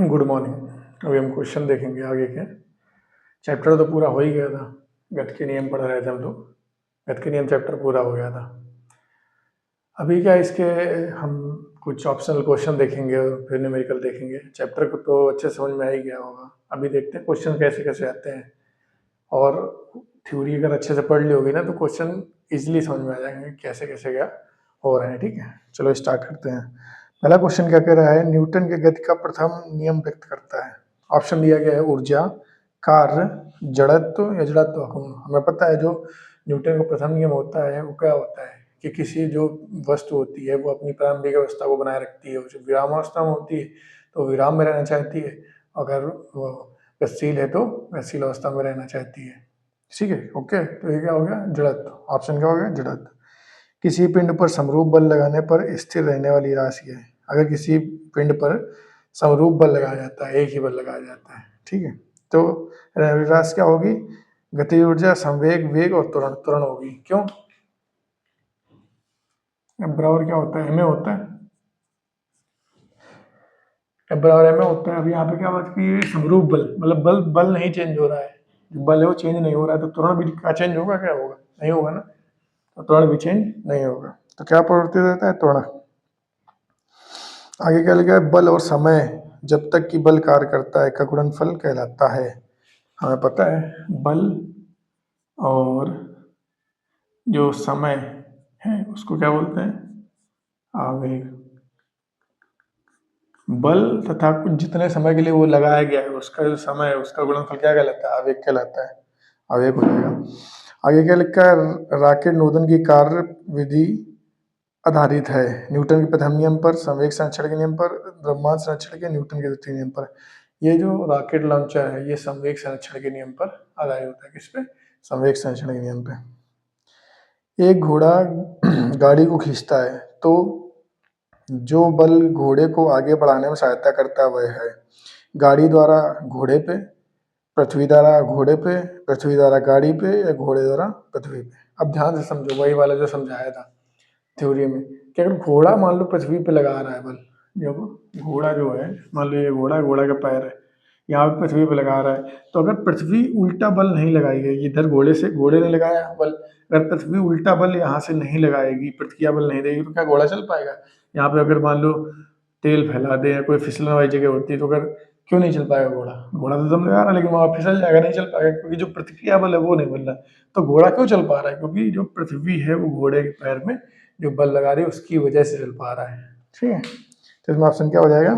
Good morning. अभी हम question देखेंगे आगे के। चैप्टर तो पूरा हो ही गया था, गति के नियम पढ़ रहे थे हम लोग। गति के नियम चैप्टर पूरा हो गया था। अभी क्या इसके हम कुछ ऑप्शनल क्वेश्चन देखेंगे और फिर न्यूमेरिकल देखेंगे। चैप्टर को तो अच्छे से समझ में आ ही गया होगा। अभी देखते हैं क्वेश्चन कैसे कैसे आते हैं, और थ्योरी अगर अच्छे से पढ़ ली होगी ना तो क्वेश्चन इजीली समझ में आ जाएंगे कैसे कैसे क्या हो रहे हैं। ठीक है, चलो स्टार्ट करते हैं। पहला क्वेश्चन क्या कह रहा है, न्यूटन के गति का प्रथम नियम व्यक्त करता है। ऑप्शन दिया गया है ऊर्जा, कार्य, जड़त्व या जड़त्व गुण। हमें पता है जो न्यूटन का प्रथम नियम होता है वो क्या होता है कि किसी जो वस्तु होती है वो अपनी प्रारंभिक अवस्था को बनाए रखती है। जो विरामावस्था में होती है तो विराम में रहना चाहती है, अगर वो गतिशील है तो गतिशील अवस्था में रहना चाहती है। ठीक है, ओके। तो ये क्या हो गया, जड़त्व। ऑप्शन क्या हो गया, जड़त्व। किसी पिंड पर समरूप बल लगाने पर स्थिर रहने वाली राशि है। अगर किसी पिंड पर समरूप बल लगाया जाता है, एक ही बल लगाया जाता है, ठीक है, तो राशि क्या होगी, गतिज ऊर्जा, संवेग, वेग और त्वरण। त्वरण होगी। क्यों, बराबर क्या होता है, एम ए होता है। बराबर एम ए होता है। अभी यहाँ पे क्या बात की है, समरूप बल, मतलब बल बल नहीं चेंज हो रहा है, जो बल है वो चेंज नहीं हो रहा है, तो त्वरण भी क्या चेंज होगा, क्या होगा, नहीं होगा ना, तो त्वरण भी चेंज नहीं होगा। तो क्या प्रवृत्ति देता है, त्वरण। आगे क्या लिखा है, बल और समय जब तक कि बल कार्य करता है का गुणनफल कहलाता है। हमें पता है बल और जो समय है उसको क्या बोलते हैं, आवेग। बल तथा कुछ जितने समय के लिए वो लगाया गया है उसका जो समय है उसका गुणनफल क्या कहलाता है, आवेग कहलाता है। आवेग हो जाएगा। आगे क्या लिखा है, राकेट नोदन की कार्य विधि आधारित है न्यूटन के प्रथम नियम पर, संवेग संरक्षण के नियम पर, द्रव्यमान संरक्षण के, न्यूटन के द्वितीय नियम पर। ये जो रॉकेट लॉन्चर है ये संवेग संरक्षण के नियम पर आधारित होता है। किस पे, संवेग संरक्षण के नियम पे। एक घोड़ा गाड़ी को खींचता है तो जो बल घोड़े को आगे बढ़ाने में सहायता करता है वह है गाड़ी द्वारा घोड़े पे, पृथ्वी द्वारा घोड़े पे, पृथ्वी द्वारा गाड़ी पे, या घोड़े द्वारा पृथ्वी पे। अब ध्यान से समझो, वही वाला जो समझाया था थ्योरी में, कि अगर घोड़ा मान लो पृथ्वी पे लगा रहा है बल, जब घोड़ा जो है, मान लो ये घोड़ा, घोड़ा का पैर है यहाँ पे पृथ्वी पे लगा रहा है, तो अगर पृथ्वी उल्टा बल नहीं लगाएगी, इधर घोड़े से, घोड़े ने लगाया बल, अगर पृथ्वी उल्टा बल यहाँ से नहीं लगाएगी, प्रतिक्रिया बल नहीं देगी, तो क्या घोड़ा चल पाएगा। यहाँ पे अगर मान लो तेल फैला दे या कोई फिसलने वाली जगह होती है तो अगर क्यों नहीं चल पाएगा घोड़ा, घोड़ा तो दम लगा रहा है लेकिन वहाँ फिसल जाएगा, नहीं चल पाएगा, क्योंकि जो प्रतिक्रिया बल है वो नहीं बन रहा। तो घोड़ा क्यों चल पा रहा है, क्योंकि जो पृथ्वी है वो घोड़े के पैर में जो बल लगा रही है उसकी वजह से चल पा रहा है। ठीक है, तो इसमें ऑप्शन क्या हो जाएगा,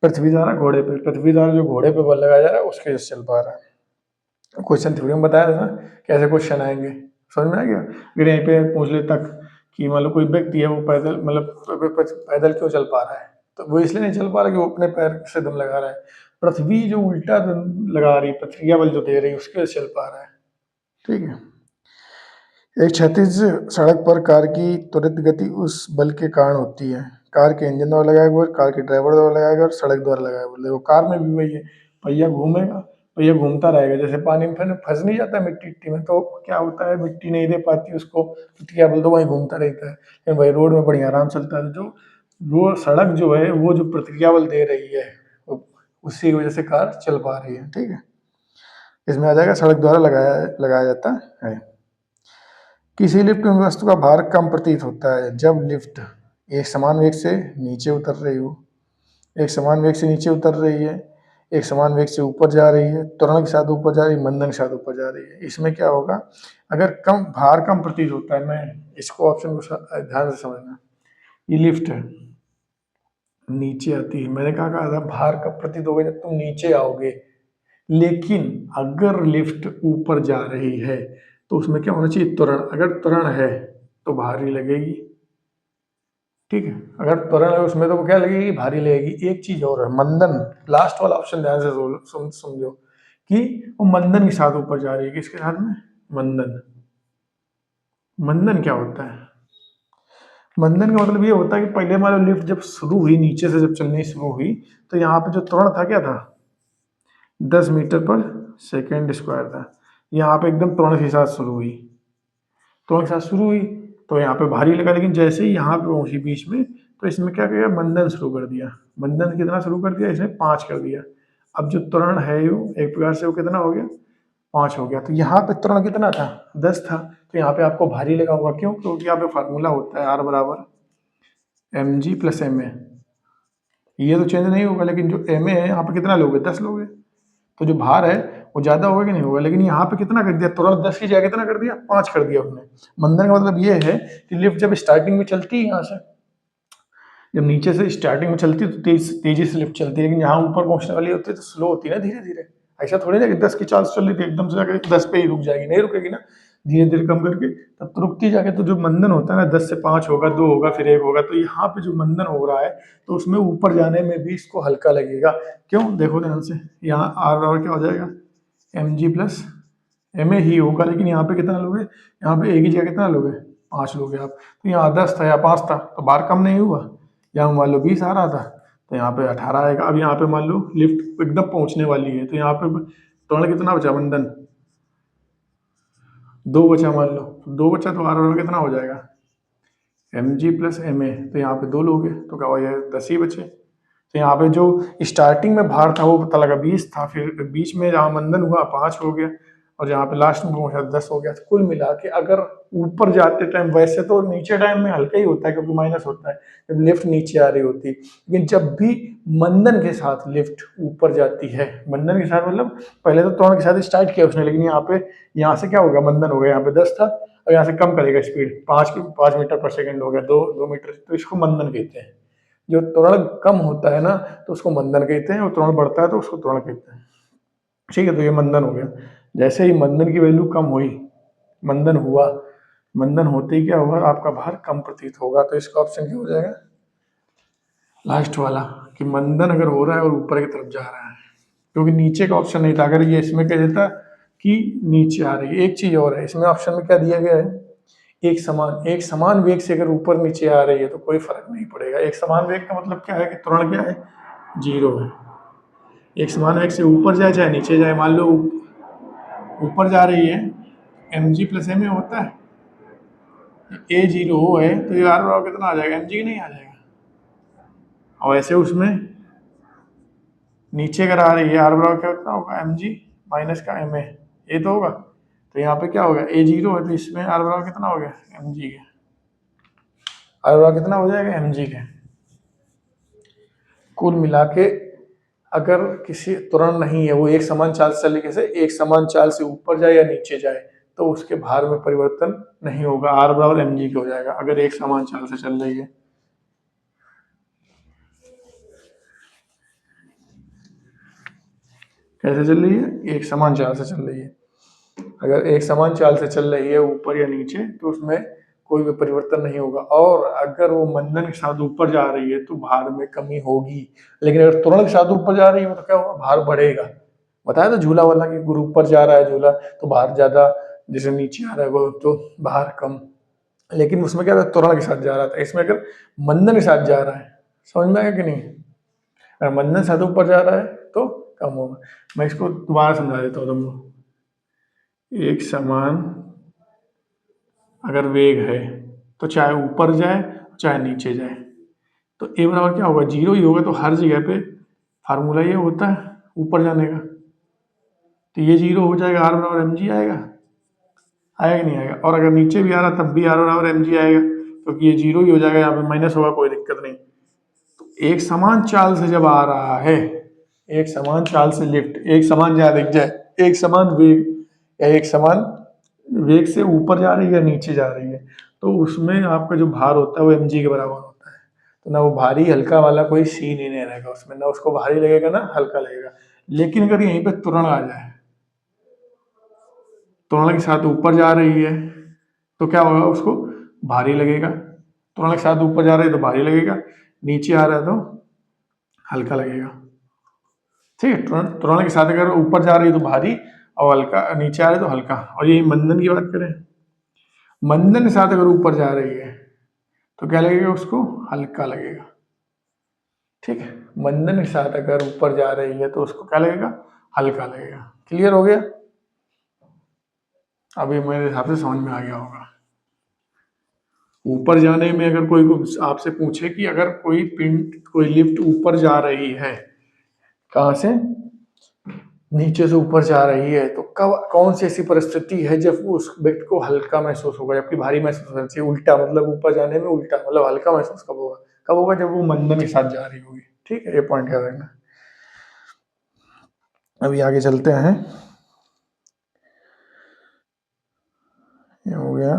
पृथ्वी द्वारा घोड़े पे, पृथ्वी द्वारा जो घोड़े पे बल लगाया जा रहा है उसके वजह से चल पा रहा है। क्वेश्चन थ्योरी में बताया था ना कैसे क्वेश्चन आएंगे, समझ में आ गया। अगर यहीं पे पूछ ले तक कि मान लो कोई व्यक्ति है वो पैदल, मतलब पैदल क्यों चल पा रहा है, तो वो इसलिए नहीं चल पा रहा कि वो अपने पैर से दम लगा रहा है, पृथ्वी जो उल्टा दम लगा रही है, प्रतिक्रिया बल जो दे रही है उसके वजह से चल पा रहा है। ठीक है, एक क्षैतिज सड़क पर कार की त्वरित गति उस बल के कारण होती है, कार के इंजन द्वारा लगाया गया, कार के ड्राइवर द्वारा लगाया गया और सड़क द्वारा लगाया गया। देखो कार में भी वही है, पहिया घूमेगा, पहिया घूमता रहेगा, जैसे पानी में फंस नहीं जाता मिट्टी इट्टी में, तो क्या होता है, मिट्टी नहीं दे पाती उसको, तो क्या बोलते, वहीं घूमता रहता है, लेकिन वही रोड में बढ़िया आराम चलता है। जो वो सड़क जो है वो जो प्रतिक्रिया बल दे रही है उसी की वजह से कार चल पा रही है। ठीक है, इसमें आ जाएगा सड़क द्वारा लगाया जाता है। किसी लिफ्ट में वस्तु का भार कम प्रतीत होता है जब लिफ्ट एक समान वेग से नीचे उतर रही हो, एक समान वेग से नीचे उतर रही है, एक समान वेग से ऊपर जा रही है, त्वरण के साथ ऊपर जा रही है, मंदन के साथ ऊपर जा रही है। इसमें क्या होगा, अगर कम भार कम प्रतीत होता है, मैं इसको ऑप्शन को ध्यान से समझना, ये लिफ्ट है नीचे आती है, मैंने कहा था भार कब प्रतीत होगा, जब तुम नीचे आओगे, लेकिन अगर लिफ्ट ऊपर जा रही है तो उसमें क्या होना चाहिए, त्वरण। अगर त्वरण है तो भारी लगेगी। ठीक है, अगर त्वरण है उसमें तो वो क्या लगेगी, भारी लगेगी। एक चीज और है, मंदन, लास्ट वाला ऑप्शन ध्यान से समझो कि वो मंदन के साथ ऊपर जा रही है, किसके साथ में, मंदन। मंदन क्या होता है, मंदन का मतलब ये होता है कि पहले मान लो लिफ्ट जब शुरू हुई, नीचे से जब चलनी शुरू हुई, तो यहाँ पे जो त्वरण था क्या था, 10 मीटर पर सेकेंड स्क्वायर था। यहाँ पे एकदम त्वरण के साथ शुरू हुई, त्वरण के साथ शुरू हुई तो यहाँ पे भारी लगा, लेकिन जैसे ही यहाँ पे पहुंची बीच में तो इसमें क्या किया, मंदन शुरू कर दिया। मंदन कितना शुरू कर दिया, इसमें 5 कर दिया। अब जो त्वरण है वो एक प्रकार से वो कितना हो गया, 5 हो गया। तो यहाँ पे त्वरण कितना था, 10 था। तो यहाँ पे आपको भारी लगा होगा, क्यों, क्योंकि यहाँ पे फार्मूला होता है R बराबर mg प्लस ma। ये तो चेंज नहीं होगा, लेकिन जो ma है यहाँ पे कितना लोगे, 10 लोगे, तो जो भार है वो ज्यादा होगा कि नहीं होगा। लेकिन यहाँ पे कितना कर दिया, तुरंत 10 की जगह कितना कर दिया, 5 कर दिया उसने। मंदन का मतलब ये है कि लिफ्ट जब स्टार्टिंग में चलती है, यहाँ से जब नीचे से स्टार्टिंग में चलती है तो तेजी से लिफ्ट चलती है, लेकिन यहाँ ऊपर पहुंचने वाली होती है तो स्लो होती है ना, धीरे धीरे। ऐसा थोड़ी ना कि 10 की चाल से चल रही थी एकदम से जाकर 10 पे ही रुक जाएगी, नहीं रुकेगी ना, धीरे धीरे कम करके तब तो रुकती जाके। तो जो मंदन होता है ना, 10 से 5 होगा, 2 होगा, फिर 1 होगा। तो यहाँ पे जो मंदन हो रहा है तो उसमें ऊपर जाने में भी इसको हल्का लगेगा। क्यों, देखो ध्यान से, यहाँ आर और क्या हो जाएगा, M G plus M A ही होगा। लेकिन यहाँ पे कितना लोगे, यहाँ पे एक ही जगह कितना लोगे, 5 लोगे आप। तो यहाँ 10 था या 5 था, तो बार कम नहीं हुआ। यहाँ मान लो 20 आ रहा था, तो यहाँ पे 18 आएगा। अब यहाँ पे मान लो लिफ्ट एकदम पहुंचने वाली है, तो यहाँ पे त्वरण कितना बचा, मंदन 2 बचा। मान लो 2 बचा, तो आर कितना हो जाएगा, M G plus M A. तो यहाँ पे 2 लोगे तो क्या हो जाएगा, 10 ही बचे। तो यहाँ पे जो स्टार्टिंग में भार था वो पता लगा 20 था, फिर बीच में जहाँ मंदन हुआ 5 हो गया, और जहाँ पे लास्ट में पहुंचा 10 हो गया। तो कुल मिला के अगर ऊपर जाते टाइम, वैसे तो नीचे टाइम में हल्का ही होता है क्योंकि माइनस होता है जब लिफ्ट नीचे आ रही होती है, लेकिन जब भी मंदन के साथ लिफ्ट ऊपर जाती है, मंदन के साथ मतलब पहले तो त्वरण के साथ स्टार्ट किया उसने, लेकिन यहाँ पे यहाँ से क्या होगा, मंदन हो गया, यहाँ पे 10 था और यहाँ से कम करेगा स्पीड, 5 मीटर पर सेकेंड हो गया, 2 मीटर, तो इसको मंदन कहते हैं। जो त्वरण कम होता है ना तो उसको मंदन कहते हैं, और त्वरण बढ़ता है तो उसको त्वरण कहते हैं। ठीक है, तो ये मंदन हो गया। जैसे ही मंदन की वैल्यू कम हुई, मंदन हुआ, मंदन होते ही क्या होगा, आपका भार कम प्रतीत होगा। तो इसका ऑप्शन क्या हो जाएगा, लास्ट वाला, कि मंदन अगर हो रहा है और ऊपर की तरफ जा रहा है, क्योंकि नीचे का ऑप्शन नहीं था। अगर ये इसमें क्या देता कि नीचे आ रही है। एक चीज और है, इसमें ऑप्शन में क्या दिया गया है, एक समान वेग से अगर ऊपर नीचे आ रही है तो कोई फर्क नहीं पड़ेगा। एक समान वेग का मतलब क्या है कि त्वरण क्या है, 0 है। एक समान वेग से ऊपर जाए चाहे नीचे जाए, मान लो ऊपर जा रही है, M G plus M A होता है, ए 0 है तो ये आर बराबर कितना आ जाएगा, एम जी नहीं आ जाएगा। और ऐसे उसमें नीचे अगर आ रही है, आर बराबर क्या कितना होगा, एम जी माइनस का एम ए तो होगा। तो यहाँ पे क्या होगा, ए 0 है तो इसमें आर बराबर कितना हो गया, एम जी के, आर बराबर कितना हो जाएगा, एम जी के। कुल मिला के अगर किसी त्वरण नहीं है, वो एक समान चाल से चले, से एक समान चाल से ऊपर जाए या नीचे जाए, तो उसके भार में परिवर्तन नहीं होगा, आर बराबर एम जी के हो जाएगा अगर एक समान चाल से चल रही है। कैसे चल रही है, एक समान चाल से चल रही है। अगर एक समान चाल से चल रही है ऊपर या नीचे तो उसमें कोई भी परिवर्तन नहीं होगा। और अगर वो मंदन के साथ ऊपर जा रही है तो भार में कमी होगी, लेकिन अगर त्वरण के साथ ऊपर जा रही है तो क्या होगा, भार बढ़ेगा। बताया तो झूला वाला कि गुरु ऊपर जा रहा है झूला तो भार ज्यादा, जैसे नीचे आ रहा है वो तो भार कम। लेकिन उसमें क्या था, त्वरण के साथ जा रहा था, इसमें अगर मंदन के साथ जा रहा है, समझ में आया कि नहीं, अगर मंदन के साथ ऊपर जा रहा है तो कम होगा। मैं इसको दोबारा समझा देता हूँ तुमको। एक समान अगर वेग है तो चाहे ऊपर जाए चाहे नीचे जाए तो ए बराबर क्या होगा, 0 ही होगा। तो हर जगह पे फार्मूला ये होता है ऊपर जाने का, तो ये 0 हो जाएगा, आर बराबर एम जी आएगा, आएगा कि नहीं आएगा। और अगर नीचे भी आ रहा तब भी आर बराबर एम जी आएगा, क्योंकि ये 0 ही हो जाएगा, यहाँ पे माइनस होगा, कोई दिक्कत नहीं। तो एक समान चाल से जब आ रहा है, एक समान चाल से लिफ्ट, एक समान जहाँ दिख जाए, एक समान वेग या एक समान वेग से ऊपर जा रही है या नीचे जा रही है, तो उसमें आपका जो भार होता है वो एम जी के बराबर होता है। तो ना वो भारी हल्का वाला कोई सीन ही नहीं रहेगा उसमें, ना उसको भारी लगेगा ना हल्का लगेगा। लेकिन अगर यहीं पे त्वरण आ जाए, त्वरण के साथ ऊपर जा रही है तो क्या होगा, उसको भारी लगेगा। त्वरण के साथ ऊपर जा रही है तो भारी लगेगा, नीचे आ रहा है तो हल्का लगेगा। ठीक है, त्वरण के साथ अगर ऊपर जा रही है तो भारी और हल्का, नीचे आ रही है तो हल्का। और यही मंदन की बात करें, मंदन के साथ अगर ऊपर जा रही है तो क्या लगेगा, उसको हल्का लगेगा। ठीक है, मंदन के साथ अगर ऊपर जा रही है तो उसको क्या लगेगा, हल्का लगेगा। क्लियर हो गया, अभी मेरे हिसाब से समझ में आ गया होगा। ऊपर जाने में अगर कोई आपसे पूछे कि अगर कोई पिंड कोई लिफ्ट ऊपर जा रही है, कहाँ से, नीचे से ऊपर जा रही है, तो कब कौन सी ऐसी परिस्थिति है जब उस व्यक्ति को हल्का महसूस होगा जबकि भारी महसूस होना चाहिए। उल्टा मतलब ऊपर जाने में उल्टा मतलब हल्का महसूस कब होगा, कब होगा, जब वो मंदन के साथ जा रही होगी। ठीक है, ये पॉइंट याद रखना। अभी आगे चलते हैं। ये हो गया।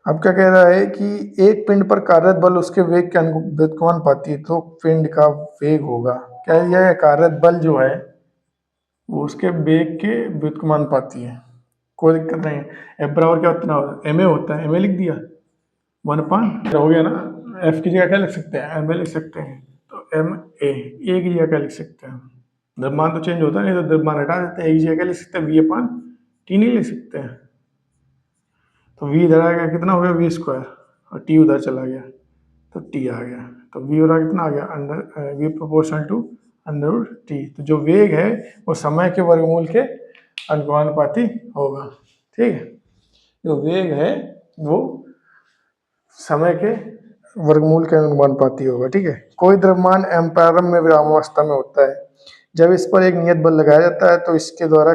अब क्या कह रहा है कि एक पिंड पर कार्यरत बल उसके वेग के व्युत्क्रमानुपाती है, तो पिंड का वेग होगा क्या, यह कार्यरत बल जो है वो उसके वेग के व्युत्क्रमानुपाती है। कोई दिक्कत नहीं है। एफ बराबर क्या उतना एम ए होता है, एम ए लिख दिया 1/, हो गया ना। एफ की जगह क्या लिख सकते हैं, एम ए लिख सकते हैं, तो एम ए की जगह क्या लिख सकते हैं, द्रव्यमान तो चेंज होता है, नहीं तो द्रव्यमान हटा देते हैं, एक जगह क्या लिख सकते हैं, V/T नहीं लिख सकते हैं। तो V इधर आ गया, कितना हो गया V², और T उधर चला गया तो T आ गया, तो V उधर कितना आ गया, under V proportional to √T। तो जो वेग है वो समय के वर्गमूल के अनुपाती होगा। ठीक है, जो वेग है वो समय के वर्गमूल के अनुपाती होगा। ठीक है, कोई द्रव्यमान प्रारंभ में विरामावस्था में होता है, जब इस पर एक नियत बल लगाया जाता है तो इसके द्वारा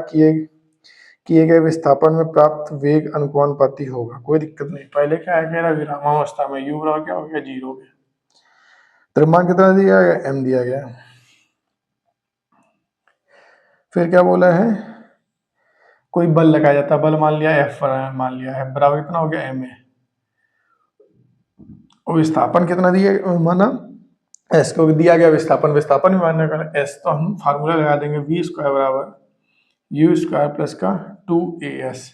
किए गए विस्थापन में प्राप्त वेग अनुपाती होगा। कोई दिक्कत नहीं। पहले क्या है, कह रहा विरामावस्था में U बराबर क्या हो गया, 0 हो गया। द्रव्यमान कितना दिया गया, m दिया गया। फिर क्या बोला है, कोई बल लगाया जाता है, बल मान लिया F मान लिया है, बराबर कितना हो गया ma, और विस्थापन कितना दिया माना, S को दिया गया विस्थापन भी मानने का S, तो हम फार्मूला लगा देंगे V² बराबर U² प्लस का 2as।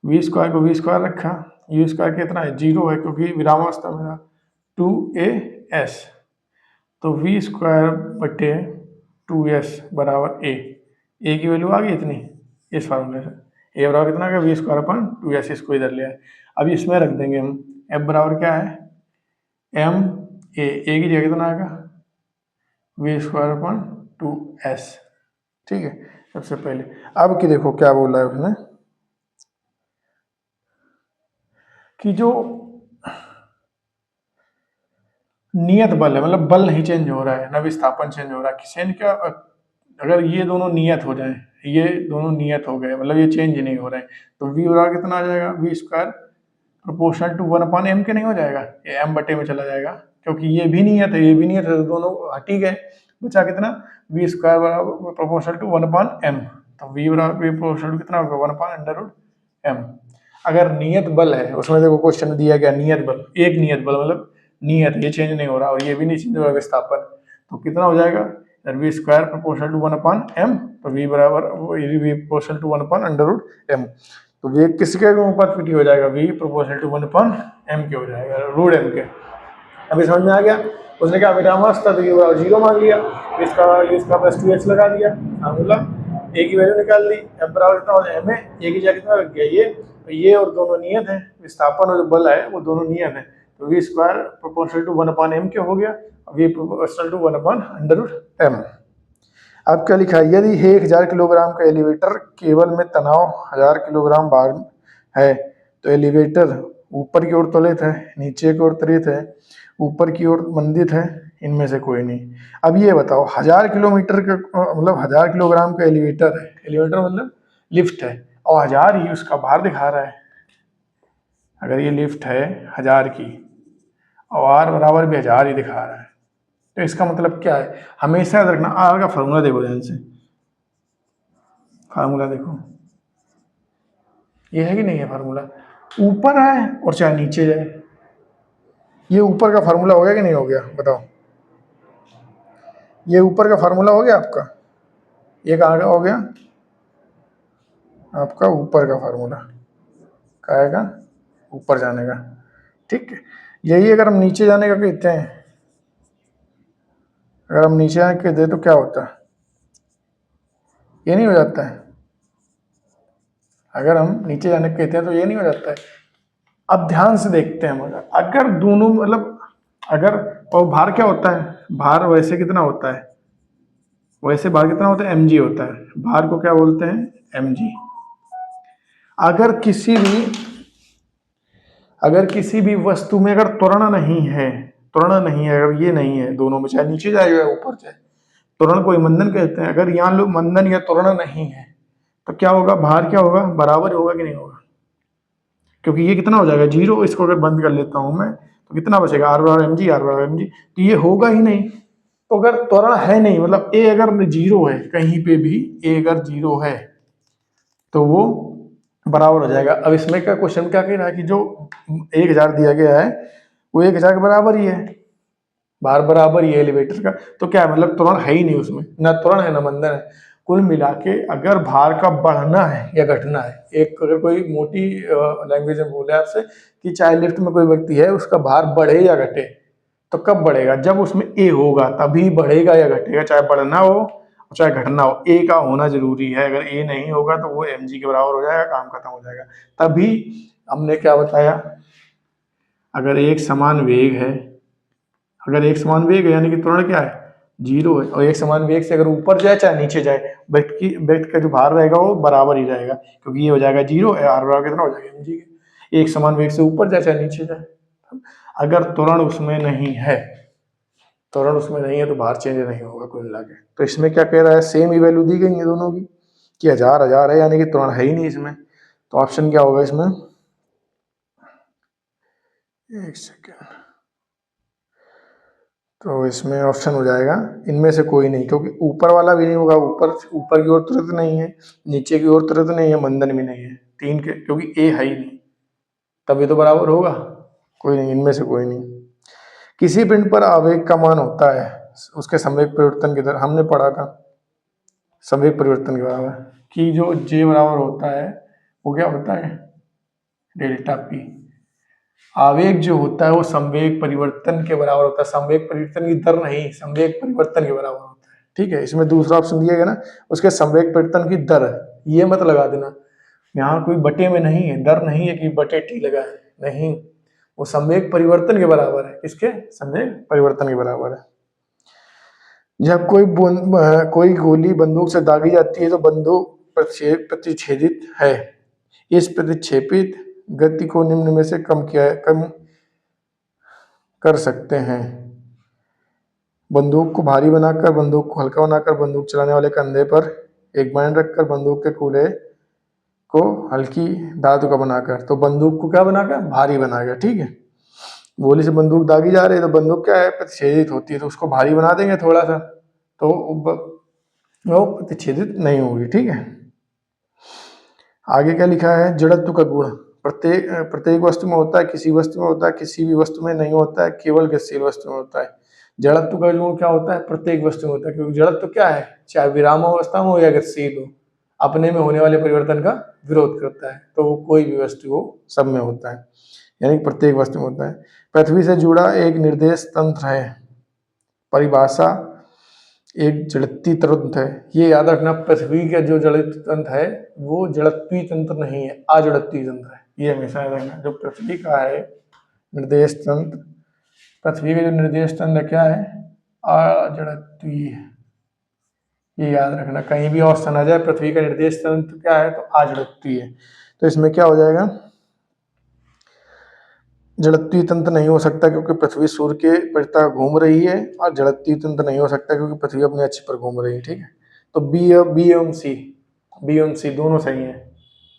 V² को V² रखा, U² कितना है, 0 है क्योंकि विरामावस्था में था, 2as, तो V²/2s बराबर a की वैल्यू आ गई इतनी इस फार्मूले से। a बराबर कितना का V²/2s, इसको इधर ले आए। अब इसमें रख देंगे हम f बराबर क्या है, a की जगह कितना आएगा, V²/2s। ठीक है, सबसे पहले। अब की देखो क्या बोला है उसने कि जो नियत बल है, मतलब बल नहीं चेंज हो रहा है, ना विस्थापन चेंज हो रहा है, किसी क्या, अगर ये दोनों नियत हो जाए, ये दोनों नियत हो गए, मतलब ये चेंज नहीं हो रहे हैं, तो V बराबर कितना आ जाएगा, V² प्रोपोर्शनल टू 1/m के नहीं हो जाएगा, ये m/a में चला जाएगा, क्योंकि ये भी नियत है, ये भी नियत है, तो दोनों हट ही गए। बचा कितना, V² बराबर प्रोपोर्शनल टू 1/m, तो V बराबर प्रोपोर्शनल टू कितना होगा, 1/√m। अगर नियत बल है, उसमें देखो क्वेश्चन दिया गया नियत बल, एक नियत बल मतलब नियत, ये चेंज नहीं हो रहा और ये भी नहीं चेंज हो रहा विस्थापन, तो कितना हो जाएगा, V² प्रोपोर्शनल टू 1/m, तो V बराबर V प्रोपोर्शनल टू 1/√m, तो वेग किसके अनुपाती हो जाएगा, V प्रोपोर्शनल टू 1/m के हो जाएगा, √m के। अभी समझ में आ गया। उसने क्या विरामावस्था, तो ये 0 मान लिया, इसका प्लस 2h लगा दिया, फार्मूला a की वैल्यू निकाल ली, f बराबर कितना हो जाएगा, a की जगह कितना रख गया, ये और दोनों नियत है, विस्थापन और जो बल है वो दोनों नियत है, तो V² प्रोपोर्शनल टू 1/m के हो गया, V प्रोपोर्शनल टू 1/√m। अब क्या लिखा है, यदि 1000 किलोग्राम का एलिवेटर केवल में तनाव 1000 किलोग्राम भार है, तो एलिवेटर ऊपर की ओर त्वरित है, नीचे की ओर त्वरित है, ऊपर की ओर मंदित है, इनमें से कोई नहीं। अब ये बताओ, 1000 किलोमीटर का मतलब 1000 किलोग्राम का एलिवेटर है, एलिवेटर मतलब लिफ्ट है, और 1000 ही उसका भार दिखा रहा है। अगर ये लिफ्ट है 1000 की और R बराबर भी 1000 ही दिखा रहा है, तो इसका मतलब क्या है, हमेशा याद रखना। आर का फार्मूला देखो ध्यान से, फार्मूला देखो, ये है कि नहीं है फार्मूला, ऊपर है और चाहे नीचे जाए, ये ऊपर का फार्मूला हो गया कि नहीं हो गया, बताओ, ये ऊपर का फार्मूला हो गया आपका, ये कहाँ का हो गया आपका, ऊपर का फार्मूला क्या आएगा, ऊपर जाने का। ठीक है, यही अगर हम नीचे जाने का कहते हैं, अगर हम नीचे आके कहते तो क्या होता है, ये नहीं हो जाता है, अगर हम नीचे जाने को कहते हैं तो ये नहीं हो जाता है। अब ध्यान से देखते हैं, मगर अगर दोनों मतलब अगर, और भार क्या होता है, भार वैसे कितना होता है, वैसे भार कितना होता है, mg होता है, भार को क्या बोलते हैं, mg। अगर अगर किसी भी वस्तु में अगर त्वरण नहीं है, अगर ये नहीं है, दोनों में चाहे नीचे जाए या ऊपर जाए, त्वरण को मंदन कहते हैं। अगर यहाँ लोग मंदन या त्वरण नहीं है तो क्या होगा, भार क्या होगा, बराबर होगा कि नहीं होगा, क्योंकि ये कितना हो जाएगा 0, इसको अगर बंद कर लेता हूं मैं तो कितना बचेगा, आर बराबर एम जी, तो ये होगा ही नहीं। तो अगर त्वरण है नहीं, मतलब ए अगर 0 है कहीं पे भी, ए अगर 0 है तो वो बराबर हो जाएगा। अब इसमें का क्वेश्चन क्या कह रहा है कि जो 1000 दिया गया है वो 1000 के बराबर ही है, भार बराबर ही है एलिवेटर का, तो क्या है, मतलब त्वरण है ही नहीं उसमें, ना त्वरण है ना मंदन है। कुल मिला के अगर भार का बढ़ना है या घटना है, एक अगर कोई मोटी लैंग्वेज में बोले आपसे कि चाहे लिफ्ट में कोई व्यक्ति है उसका भार बढ़े या घटे, तो कब बढ़ेगा, जब उसमें ए होगा तभी बढ़ेगा या घटेगा, चाहे बढ़ना हो चाहे घटना हो, ए का होना जरूरी है। अगर ए नहीं होगा तो वो एम जी के बराबर हो जाएगा, काम खत्म हो जाएगा। तभी हमने क्या बताया, अगर एक समान वेग है, यानी कि त्वरण क्या है 0 है, और एक समान वेग से अगर ऊपर जाए चाहे नीचे जाए, व्यक्ति का जो भार रहेगा वो बराबर ही रहेगा, क्योंकि ये हो जाएगा 0, आर बराबर कितना हो जाएगा एम जी के। एक समान वेग से ऊपर जाए चाहे नीचे जाए, अगर त्वरण उसमें नहीं है, तो भार चेंज नहीं होगा कुल मिला के। तो इसमें क्या कह रहा है, सेम ही वैल्यू दी गई है दोनों की कि 1000 है, यानी कि त्वरण है ही नहीं इसमें। तो ऑप्शन क्या होगा इसमें, एक सेकेंड, तो इसमें ऑप्शन हो जाएगा इनमें से कोई नहीं, क्योंकि ऊपर वाला भी नहीं होगा, ऊपर की ओर त्वरित नहीं है, नीचे की ओर त्वरित नहीं है, मंदन भी नहीं है, तीन के, क्योंकि ए है ही नहीं, तभी तो बराबर होगा। कोई नहीं, इनमें से कोई नहीं। किसी पिंड पर आवेग का मान होता है उसके संवेग परिवर्तन की दर, हमने पढ़ा था संवेग परिवर्तन के बराबर, कि जो जे बराबर होता है वो क्या होता है, डेल्टा पी। आवेग जो होता है वो संवेग परिवर्तन के बराबर होता है, संवेग परिवर्तन की दर नहीं, संवेग परिवर्तन के बराबर होता है। ठीक है, इसमें दूसरा ऑप्शन दिया गया ना, उसके संवेग परिवर्तन की दर, ये मत लगा देना, यहाँ कोई बटे में नहीं है, दर नहीं है कि बटे टी लगा है, नहीं, वो संवेग परिवर्तन के बराबर है। किसके, संवेग परिवर्तन के बराबर है। जब कोई गोली बंदूक से दागी जाती है तो बंदूक प्रतिच्छेदित है। इस प्रतिच्छेपित गति को निम्न में से कम कर सकते हैं। बंदूक को भारी बनाकर, बंदूक को हल्का बनाकर, बंदूक चलाने वाले कंधे पर एक बैंड रखकर, बंदूक के कूले को हल्की धातु का बनाकर। तो बंदूक को क्या बनाकर, भारी बनाकर। ठीक है, गोली से बंदूक दागी जा रही है तो बंदूक क्या है, प्रतिच्छेदित होती है, तो उसको भारी बना देंगे थोड़ा सा, तो वो प्रतिच्छेदित नहीं होगी। ठीक है, आगे क्या लिखा है, जड़त्व का गुण प्रत्येक वस्तु में होता है, किसी वस्तु में होता है, किसी भी वस्तु में नहीं होता है, केवल गतिशील वस्तु में होता है। जड़त्व का गुण क्या होता है, प्रत्येक वस्तु में होता है, क्योंकि जड़त्व क्या है, चाहे विरामावस्था में हो या गतिशील हो, अपने में होने वाले परिवर्तन का विरोध करता है, तो वो कोई भी वस्तु हो सब में होता है, यानी प्रत्येक वस्तु में होता है। पृथ्वी से जुड़ा एक निर्देश तंत्र है, परिभाषा एक जड़त्वीय तंत्र है। ये याद रखना, पृथ्वी का जो जड़त्वीय तंत्र है वो जड़त्वीय तंत्र नहीं है, अजड़त्वीय तंत्र है, ये हमेशा याद रखना। जो पृथ्वी का है निर्देश तंत्र, पृथ्वी का जो निर्देश तंत्र क्या है, अजड़त्वीय, ये याद रखना, कहीं भी ऑप्शन आ जाए पृथ्वी का निर्देश तंत्र क्या है तो अजड़त्वीय है। तो इसमें क्या हो जाएगा, जड़त्वीय तंत्र नहीं हो सकता क्योंकि पृथ्वी सूर्य के परितः घूम रही है, और जड़त्वीय तंत्र नहीं हो सकता क्योंकि पृथ्वी अपने अक्ष पर घूम रही है। ठीक है, तो बी एवं सी दोनों सही है।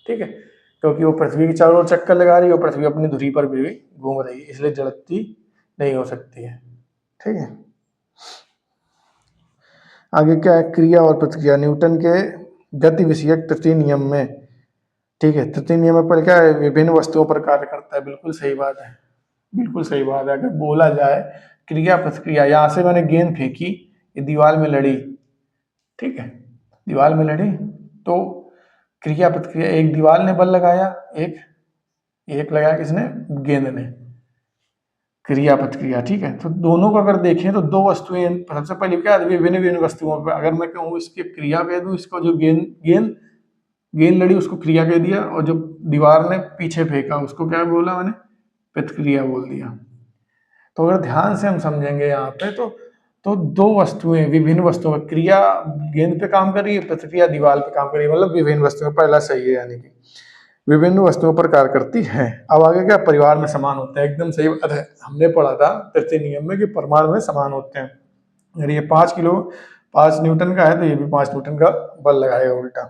ठीक है, क्योंकि वो पृथ्वी के चारों ओर चक्कर लगा रही है और पृथ्वी अपनी धुरी पर भी घूम रही है, इसलिए जड़त्वीय नहीं हो सकती है। ठीक है, आगे क्या है, क्रिया और प्रतिक्रिया, न्यूटन के गति विषयक तृतीय नियम में। ठीक है, तृतीय नियम पर क्या है, विभिन्न वस्तुओं पर कार्य करता है, बिल्कुल सही बात है, बिल्कुल सही बात है। अगर बोला जाए क्रिया प्रतिक्रिया, यहाँ से मैंने गेंद फेंकी, ये दीवार में लड़ी, ठीक है, दीवार में लड़ी, तो क्रिया प्रतिक्रिया, एक दीवार ने बल लगाया, एक लगाया किसने, गेंद ने, क्रिया प्रतिक्रिया। ठीक है, तो दोनों को अगर देखें तो दो वस्तुएं, सबसे पहले क्या है, विभिन्न विभिन्न वस्तुओं पर, अगर मैं कहूँ इसकी क्रिया कह दूँ, इसको जो गेंद लड़ी उसको क्रिया कह दिया, और जो दीवार ने पीछे फेंका उसको क्या बोला मैंने, प्रतिक्रिया बोल दिया। तो अगर ध्यान से हम समझेंगे यहाँ पे तो दो वस्तुएं, विभिन्न वस्तुएं, क्रिया गेंद पे काम कर रही है, प्रतिक्रिया दीवार पे काम कर रही है, मतलब विभिन्न वस्तुएं, पहला सही है यानी कि। विभिन्न वस्तुओं पर कार्य करती है। अब आगे क्या, परिवार में समान होते हैं, एकदम सही बात है। हमने पढ़ा था तृतीय नियम में कि परमाणु में समान होते हैं। अगर ये 5 न्यूटन का है तो ये भी 5 न्यूटन का बल लगाएगा उल्टा।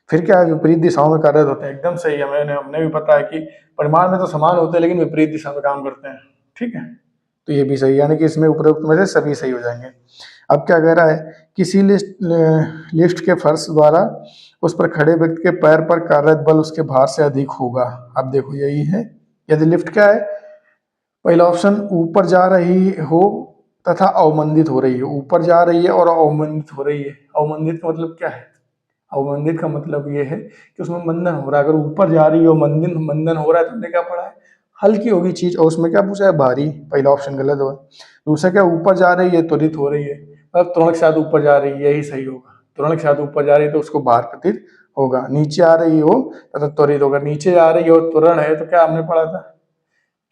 फिर क्या है, विपरीत दिशाओं में कार्यरत होते हैं, एकदम सही। हमने भी पता है कि परिमाण में तो समान होते हैं लेकिन विपरीत दिशा में काम करते हैं, ठीक है। तो ये भी सही, यानी कि इसमें उपरोक्त में से सभी सही हो जाएंगे। अब क्या कह रहा है, किसी लिफ्ट के फर्श द्वारा उस पर खड़े व्यक्ति के पैर पर कार्यरत बल उसके भार से अधिक होगा। अब देखो यही है, यदि लिफ्ट क्या है, पहला ऑप्शन ऊपर जा रही हो तथा अवमंदित हो रही है, ऊपर जा रही है और अवमंदित हो रही है। अवमंदित का मतलब क्या है, अवमंदित का मतलब ये है कि उसमें मंदन हो रहा है। अगर ऊपर जा रही है और मंदन हो रहा है तो हमने क्या पढ़ा है, हल्की होगी चीज, और उसमें क्या पूछा है, भारी। पहला ऑप्शन गलत हो। दूसरा क्या, ऊपर जा रही है त्वरित हो रही है, मतलब तुरंत के साथ ऊपर जा रही है, यही सही होगा। तुरंत के साथ ऊपर जा रही है तो उसको भार प्रतीत होगा। नीचे आ रही हो तथा त्वरित होगा, नीचे जा रही है और त्वरण है तो क्या हमने पढ़ा था,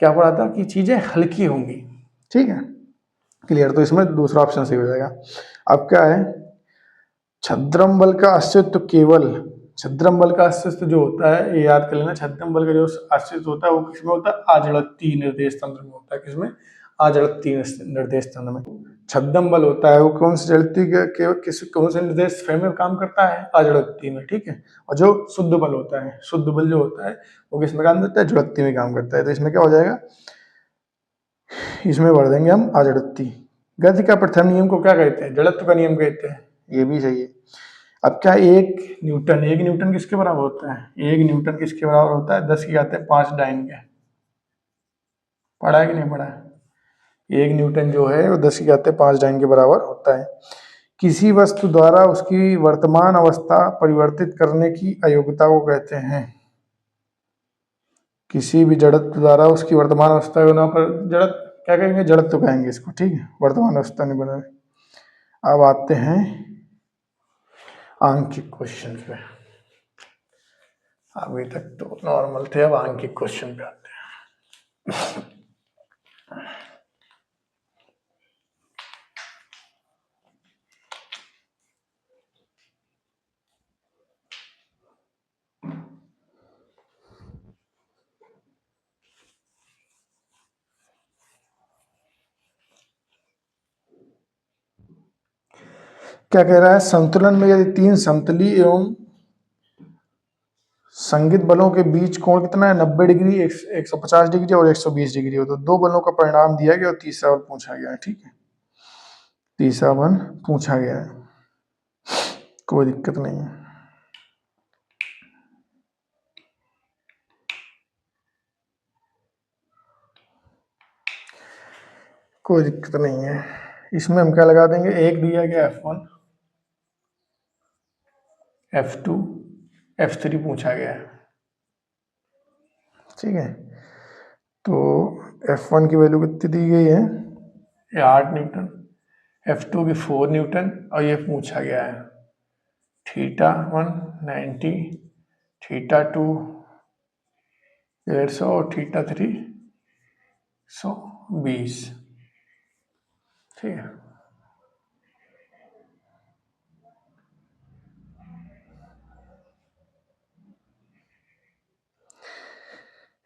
क्या पढ़ा था कि चीजें हल्की होंगी, ठीक है, क्लियर। तो इसमें दूसरा ऑप्शन सही हो जाएगा। अब क्या है, छद्म बल का अस्तित्व केवल, छद्म बल का अस्तित्व जो होता है, ये याद कर लेना, छद्म बल का जो अस्तित्व होता है वो किसमें होता है, आजड़त्ती निर्देश तंत्र में होता है। किसमें, आजड़त्ती निर्देश तंत्र में। छद्म बल होता है वो कौन सी जड़ती कौन से निर्देश फ्रेम में काम करता है, आजड़त्ती में, ठीक है। और जो शुद्ध बल होता है, शुद्ध बल जो होता है वो किसमें काम करता है, जड़त्ती में काम करता है। तो इसमें क्या हो जाएगा, इसमें भर देंगे हम आजड़त्ती। गति का प्रथम नियम को क्या कहते हैं, जड़त्व का नियम कहते हैं, ये भी सही है। अब क्या, एक न्यूटन किसके बराबर होता है, एक न्यूटन किसके बराबर होता है, 10 की घात 5 डाइन के। पढ़ा है कि नहीं पढ़ा है, एक न्यूटन जो है वो 10 की घात 5 डाइन के बराबर होता है। किसी वस्तु द्वारा उसकी वर्तमान अवस्था परिवर्तित करने की अयोग्यता को कहते हैं, किसी भी जड़त्व द्वारा उसकी वर्तमान अवस्था पर जड़त्व क्या कहेंगे, जड़त्व कहेंगे इसको, ठीक है, वर्तमान अवस्था नहीं बना। अब आते हैं आंकिक क्वेश्चन पे। अभी तक तो नॉर्मल थे, अब आंकिक क्वेश्चन पे आते हैं। क्या कह रहा है, संतुलन में यदि 3 समतली एवं संगत बलों के बीच कोण कितना है, 90 डिग्री, 150 डिग्री और 120 डिग्री हो, तो 2 बलों का परिणाम दिया गया और तीसरा बल पूछा गया है, ठीक है, तीसरा बल पूछा गया है, कोई दिक्कत नहीं है। कोई दिक्कत नहीं है। इसमें हम क्या लगा देंगे, एक दिया गया F1, F2, F3 पूछा गया है, ठीक है। तो F1 की वैल्यू कितनी दी गई है, ये 8 न्यूटन, F2 की 4 न्यूटन, और ये पूछा गया है θ1 90, θ2 150 और θ3 120, ठीक है।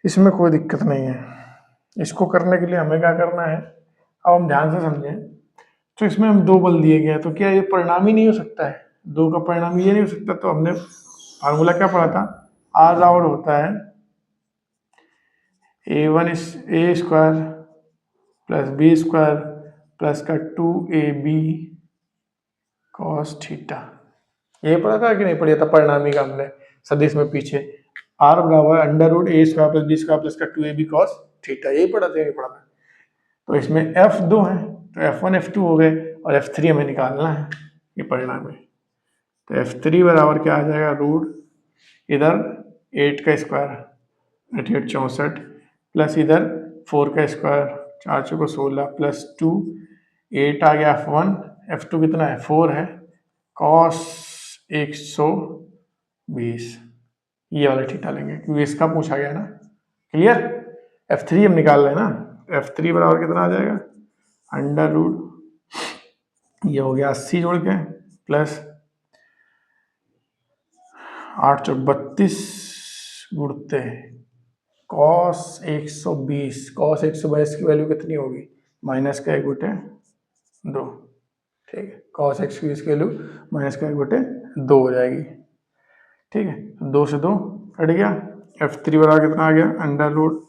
इसमें कोई दिक्कत नहीं है। इसको करने के लिए हमें क्या करना है, अब हम ध्यान से समझें। तो इसमें हम 2 बल दिए गए हैं, तो क्या ये परिणाम ही नहीं हो सकता है, 2 का परिणाम ये नहीं हो सकता। तो हमने फार्मूला क्या पढ़ा था, आर राउंड होता है a square plus B square plus का 2ab cos थीटा। ये पढ़ा था कि नहीं पढ़ा था, परिणामी का हमने सदिश में पीछे, आर बराबर under root a square plus B square plus का 2ab cos थीटा, यही पढ़ा था, यही पढ़ा था। तो इसमें F2 है तो F1 F2 हो गए और F3 हमें निकालना है, ये परिणाम है। तो F3 बराबर क्या आ जाएगा, रूट इधर 8 का स्क्वायर 8 64 प्लस इधर 4 का स्क्वायर 4 चौको 16 प्लस 2 8 आ गया F1, F2 कितना है 4 है, cos 120, ये वाला थीटा लेंगे क्योंकि इसका पूछा गया ना, क्लियर। F3 हम निकाल रहे हैं ना, F3 बराबर कितना आ जाएगा, अंडर रूट ये हो गया 80 जोड़ के प्लस 8 चौक 32 गुणते कॉस 120, कॉस 122 की वैल्यू कितनी होगी, माइनस का 1/2, ठीक है। कॉस 120 की वैल्यू माइनस का 1/2 हो जाएगी, ठीक है। 2 से 2 कट गया, F3 बराबर कितना आ गया, अंडर रूट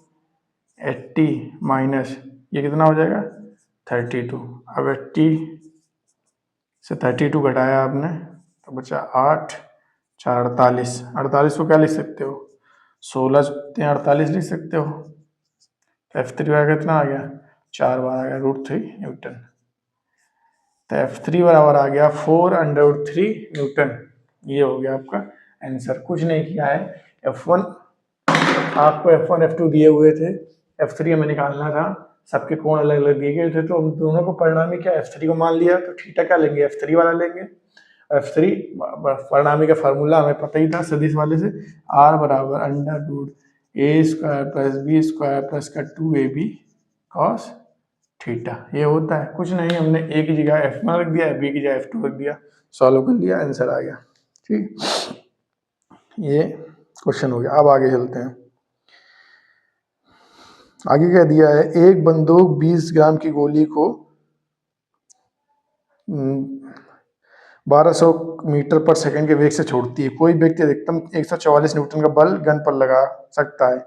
80 माइनस ये कितना हो जाएगा 32। अब 80 से 32 घटाया आपने तो बचा 8, 4 48, 48 को क्या लिख सकते हो, 16 48 लिख सकते हो। F3 बराबर कितना आ गया, 4 बार आ गया √3 न्यूटन। तो F3 बराबर आ गया 4√3 न्यूटन। ये हो गया आपका आंसर। कुछ नहीं किया है, F1 आपको F1 F2 दिए हुए थे, F3 हमें निकालना था, सबके कोण अलग अलग दिए गए थे, तो हम दोनों को परिणामी क्या F3 को मान लिया, तो थीटा क्या लेंगे, F3 वाला लेंगे। F3 परिणामी का फार्मूला हमें पता ही था सदिश वाले से, R बराबर under root A² plus B² plus का 2AB cos थीटा। ये होता है, कुछ नहीं, हमने A की जगह F1 रख दिया, B की जगह F2 रख दिया, सॉल्व कर लिया, आंसर आ गया, ठीक। ये क्वेश्चन हो गया। अब आगे चलते हैं। आगे क्या दिया है, एक बंदूक 20 ग्राम की गोली को 1200 मीटर पर सेकंड के वेग से छोड़ती है। कोई व्यक्ति अधिकतम 144 न्यूटन का बल गन पर लगा सकता है,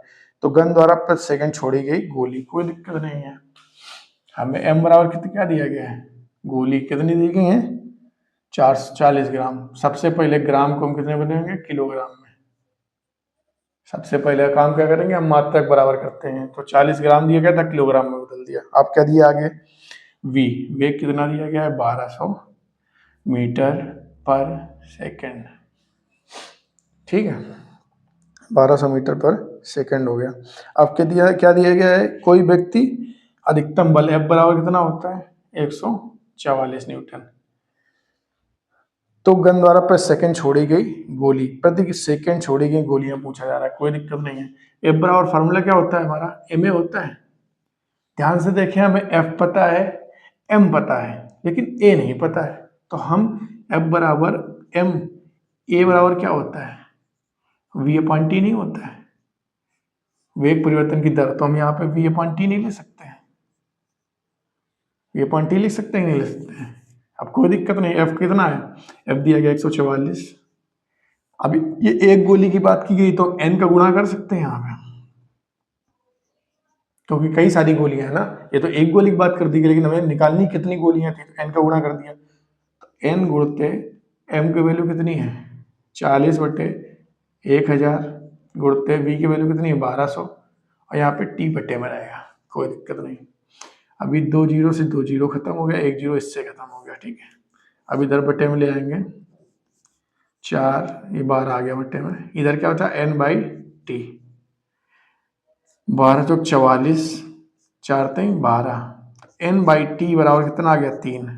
तो गन द्वारा प्रति सेकंड छोड़ी गई गोली, कोई दिक्कत नहीं है। हमें m बराबर कितना क्या दिया गया है, गोली कितनी दी गई है 440 ग्राम। सबसे पहले ग्राम को हम कितने बनेंगे, किलोग्राम में। सबसे पहले काम क्या करेंगे, हम मात्रक बराबर करते हैं, तो 40 ग्राम दिया गया था, किलोग्राम में बदल दिया। आप क्या दिया आगे, v वेग कितना दिया गया है 1200 मीटर पर सेकंड, ठीक है, 1200 मीटर पर सेकंड हो गया। अब क्या दिया गया है, कोई व्यक्ति अधिकतम बल F बराबर कितना होता है 144 न्यूटन, तो गन द्वारा प्रति सेकंड छोड़ी गई गोली, प्रति सेकंड छोड़ी गई गोलियां पूछा जा रहा है, कोई दिक्कत नहीं है। F बराबर फार्मूला क्या होता है हमारा, ma होता है। ध्यान से देखें, हमें F पता है, m पता है, लेकिन a नहीं पता है, तो हम F बराबर m, a बराबर क्या होता है v/t नहीं होता है, वेग परिवर्तन की दर, तो हम यहाँ पे v/t नहीं ले सकते हैं, v/t लिख सकते हैं नहीं ले सकते हैं। अब कोई दिक्कत नहीं, F कितना है, F दिया गया 144। अब ये एक गोली की बात की गई तो n का गुणा कर सकते हैं यहाँ पे, क्योंकि कई सारी गोलियां है ना, ये तो एक गोली की बात कर दी गई, लेकिन हमें निकालनी कितनी गोलियां थी, तो n का गुणा कर दिया, तो n गुणते m की वैल्यू कितनी है 40/1000 गुणते v की वैल्यू कितनी है 1200, और यहाँ पे t बटे में रहेगा, कोई दिक्कत नहीं। अभी 2 जीरो से 2 जीरो खत्म हो गया, 1 जीरो इससे खत्म हो गया, ठीक है। अब इधर बटे में ले आएंगे 4, ये 12 आ गया बटे में, इधर क्या होता है n/t, 12 चौक 44, 4 3 12, n/t बराबर कितना आ गया 3।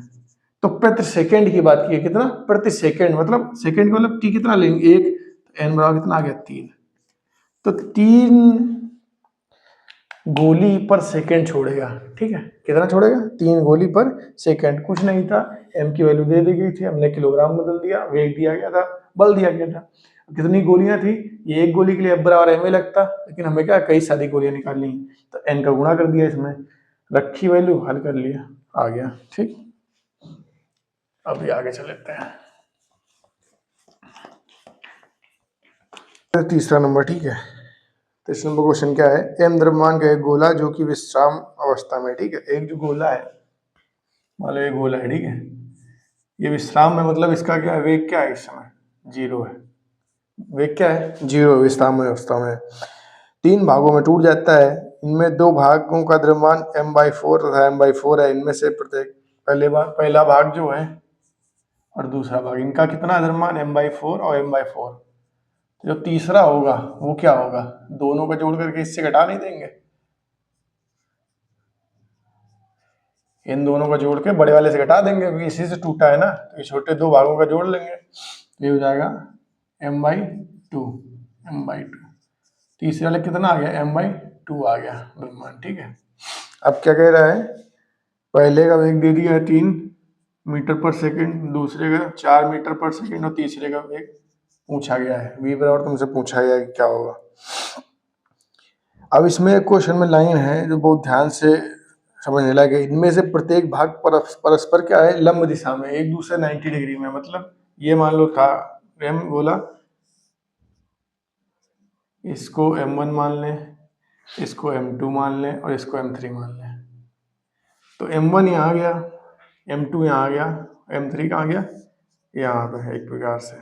तो प्रति सेकंड की बात की है, कितना प्रति सेकंड, मतलब सेकंड का मतलब t कितना लेंगे 1, तो n बराबर कितना आ गया 3, तो 3 गोली पर सेकंड छोड़ेगा, ठीक है, कितना छोड़ेगा 3 गोली पर सेकंड। कुछ नहीं था, m की वैल्यू दे दी गई थी, हमने किलोग्राम बदल दिया, वेग दिया गया था, बल दिया गया था। कितनी गोलियां थी, ये एक गोली के लिए F बराबर ma लगता, लेकिन हमें क्या कई सारी गोलियां निकालनी, तो n का गुणा कर दिया, इसमें रखी वैल्यू हल कर लिया, आ गया, ठीक। अभी आगे चलते हैं, तीसरा नंबर, ठीक है। तीसरा नंबर क्वेश्चन क्या है, m द्रव्यमान का एक गोला जो कि विश्राम अवस्था में, ठीक है, एक जो गोला है, मान लो ये गोला है, ठीक है, ये विश्राम में, मतलब इसका क्या है, वेग क्या है इस समय 0 है, वेग क्या है 0, विश्राम अवस्था में 3 भागों में टूट जाता है। इनमें 2 भागों का द्रव्यमान m/4 तथा m/4 है। इनमें से प्रत्येक पहला भाग जो है और दूसरा भाग, इनका कितना द्रव्यमान m/4 और m/4, जो तीसरा होगा वो क्या होगा, दोनों का जोड़ करके इससे घटा नहीं देंगे, इन दोनों का जोड़ के बड़े वाले से घटा देंगे, क्योंकि इसी से टूटा है ना, तो ये छोटे 2 भागों का जोड़ लेंगे, ये हो जाएगा m/2, m/2, तीसरे वाले कितना आ गया m/2 आ गया द्रव्यमान, ठीक है। अब क्या कह रहा है, पहले का वेग दे दिया है 3 मीटर पर सेकंड, दूसरे का 4 मीटर पर सेकंड, और तीसरे का वेग पूछा गया है, v बराबर तुमसे पूछा गया है कि क्या होगा। अब इसमें क्वेश्चन में लाइन है जो बहुत ध्यान से समझने लायक है। इनमें से प्रत्येक भाग परस्पर क्या है, लंब दिशा में एक दूसरे 90 डिग्री में। मतलब ये मान लो था, m बोला, इसको m1 मान लें, इसको m2 मान लें और इसको m3 मान लें। तो m1 यहाँ आ गया, m2 यहाँ आ गया, m3 कहाँ गया, यहाँ पे है एक प्रकार से।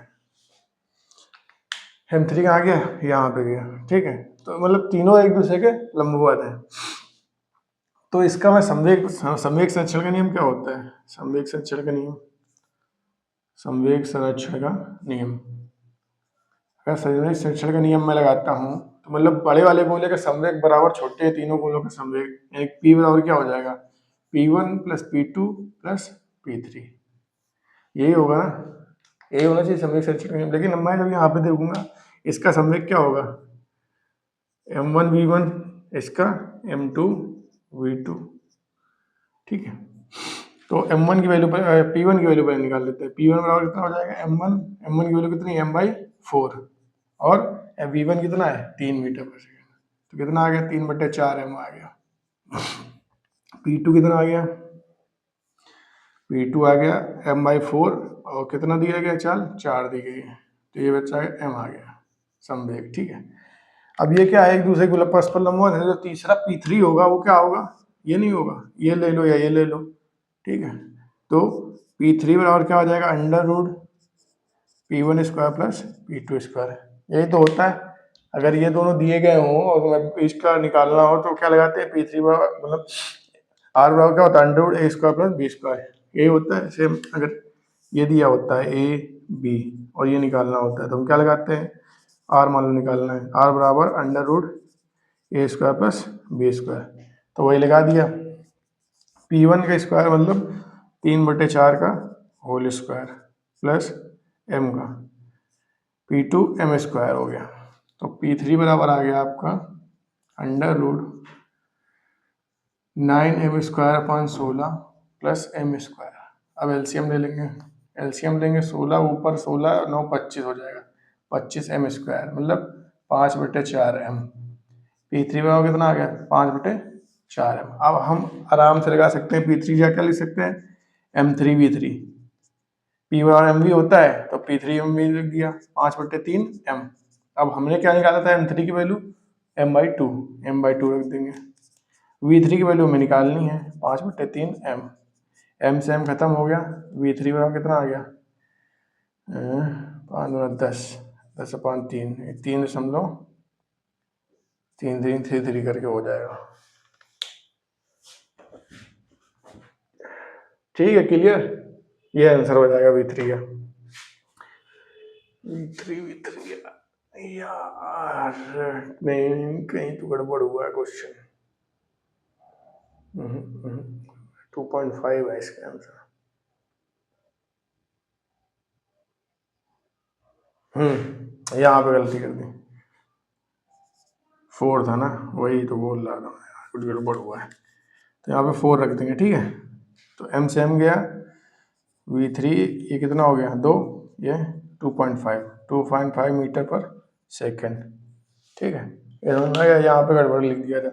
m3 कहाँ गया, यहाँ पे गया। ठीक है, तो मतलब तीनों एक दूसरे के लंबवत हैं। तो इसका मैं संवेग संरक्षण का नियम क्या होता है, संवेग संरक्षण का नियम, संवेग संरक्षण का नियम, अगर संवेग संरक्षण का नियम मैं लगाता हूँ तो मतलब बड़े वाले गोले का संवेग बराबर छोटे तीनों गोलों का संवेग, यानी p बराबर क्या हो जाएगा, p1 plus p2 plus p3, यही होगा ना, यही होना चाहिए संवेग संरक्षण का नियम। लेकिन अब मैं जब यहाँ पे देखूंगा इसका संवेग क्या होगा, m1 v1, इसका m2 v2। ठीक है, तो m1 की वैल्यू पर p1 की वैल्यू पर निकाल लेते हैं। p1 बराबर कितना हो जाएगा, m1 की वैल्यू कितनी है, m/4, और v1 कितना है 3 मीटर पर सेकेंड, तो कितना आ गया 3/4 m आ गया। p2 कितना आ गया, p2 आ गया m/4 और कितना दिया गया, चाल 4 दी गई है, तो ये बच्चा m आ गया संवेग। ठीक है, अब ये क्या है, एक दूसरे को परस्पर लंबवत है। जो तीसरा p3 होगा वो क्या होगा, ये नहीं होगा, ये ले लो या ये ले लो। ठीक है, तो p3 बराबर क्या हो जाएगा, √p1 square plus p2 square. यही तो होता है, अगर ये दोनों दिए गए हों और इसका निकालना हो तो क्या लगाते हैं, p3 बराबर मतलब r बराबर क्या होता है, √a square plus b square, यही होता है। सेम अगर ये दिया होता है a b और ये निकालना होता है तो हम क्या लगाते हैं, r मान लो निकालना है, r बराबर √a square plus b square, तो वही लगा दिया। p1 का स्क्वायर मतलब 3/4 का होल स्क्वायर प्लस m का, p2 m स्क्वायर हो गया। तो p3 बराबर आ गया आपका √9m square upon 16 plus m square. अब एलसीएम ले लेंगे, एलसीएम लेंगे 16 ऊपर 16 9 25 हो जाएगा, 25m स्क्वायर मतलब 5/4m। p3 बराबर कितना आ गया, 5/4m। अब हम आराम से लगा सकते हैं p3 क्या लिख सकते हैं, m3v3, p बराबर mv होता है तो p3 mv लिख दिया 5/3m। अब हमने क्या निकाला था m3 की वैल्यू, m/2 रख देंगे। v3 की वैल्यू हमें निकालनी है 5/3m, m से m खत्म हो गया, v3 बराबर कितना आ गया, 5 10, 10/3, 3.33 करके हो जाएगा। ठीक है, क्लियर, ये आंसर हो जाएगा v3 का। v3 यार नहीं, कहीं तो गड़बड़ हुआ है क्वेश्चन। 2.5 है इसका आंसर। यहाँ पे गलती कर दी, 4 था ना, वही तो बोल रहा था मैं, कुछ गड़बड़ हुआ है, तो यहाँ पे 4 रख देंगे। ठीक है, तो m से m गया, v3 ये कितना हो गया 2, ये 2.5 मीटर पर सेकेंड। ठीक है, यहाँ पे गड़बड़ लिख दिया था,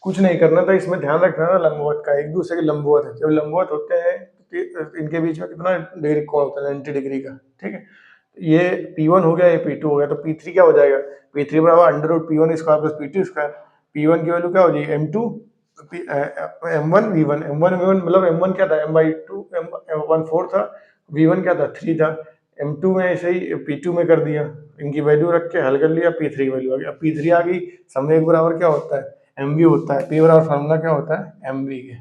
कुछ नहीं करना था, इसमें ध्यान रखना ना लंबवत का, एक दूसरे के लंबवत है, जब लंबवत होते हैं तो इनके बीच में कितना डिग्री कोण होता है, 90 डिग्री का। ठीक है, ये p1 हो गया, ये p2 हो गया, तो p3 क्या हो जाएगा, p3 बराबर √p1 square plus p2 square. p1 की वैल्यू क्या हो जाएगी, m2 m1 v1, m1 v1 मतलब m1 क्या था, m/2 m1/4 था, v1 क्या था 3 था, m2 में ऐसे ही p2 में कर दिया, इनकी वैल्यू रख के हल कर लिया, p3 की वैल्यू आ गई। अब p3 आ गई, संवेग बराबर क्या होता है mv होता है, p बराबर फार्मूला क्या होता है mv के।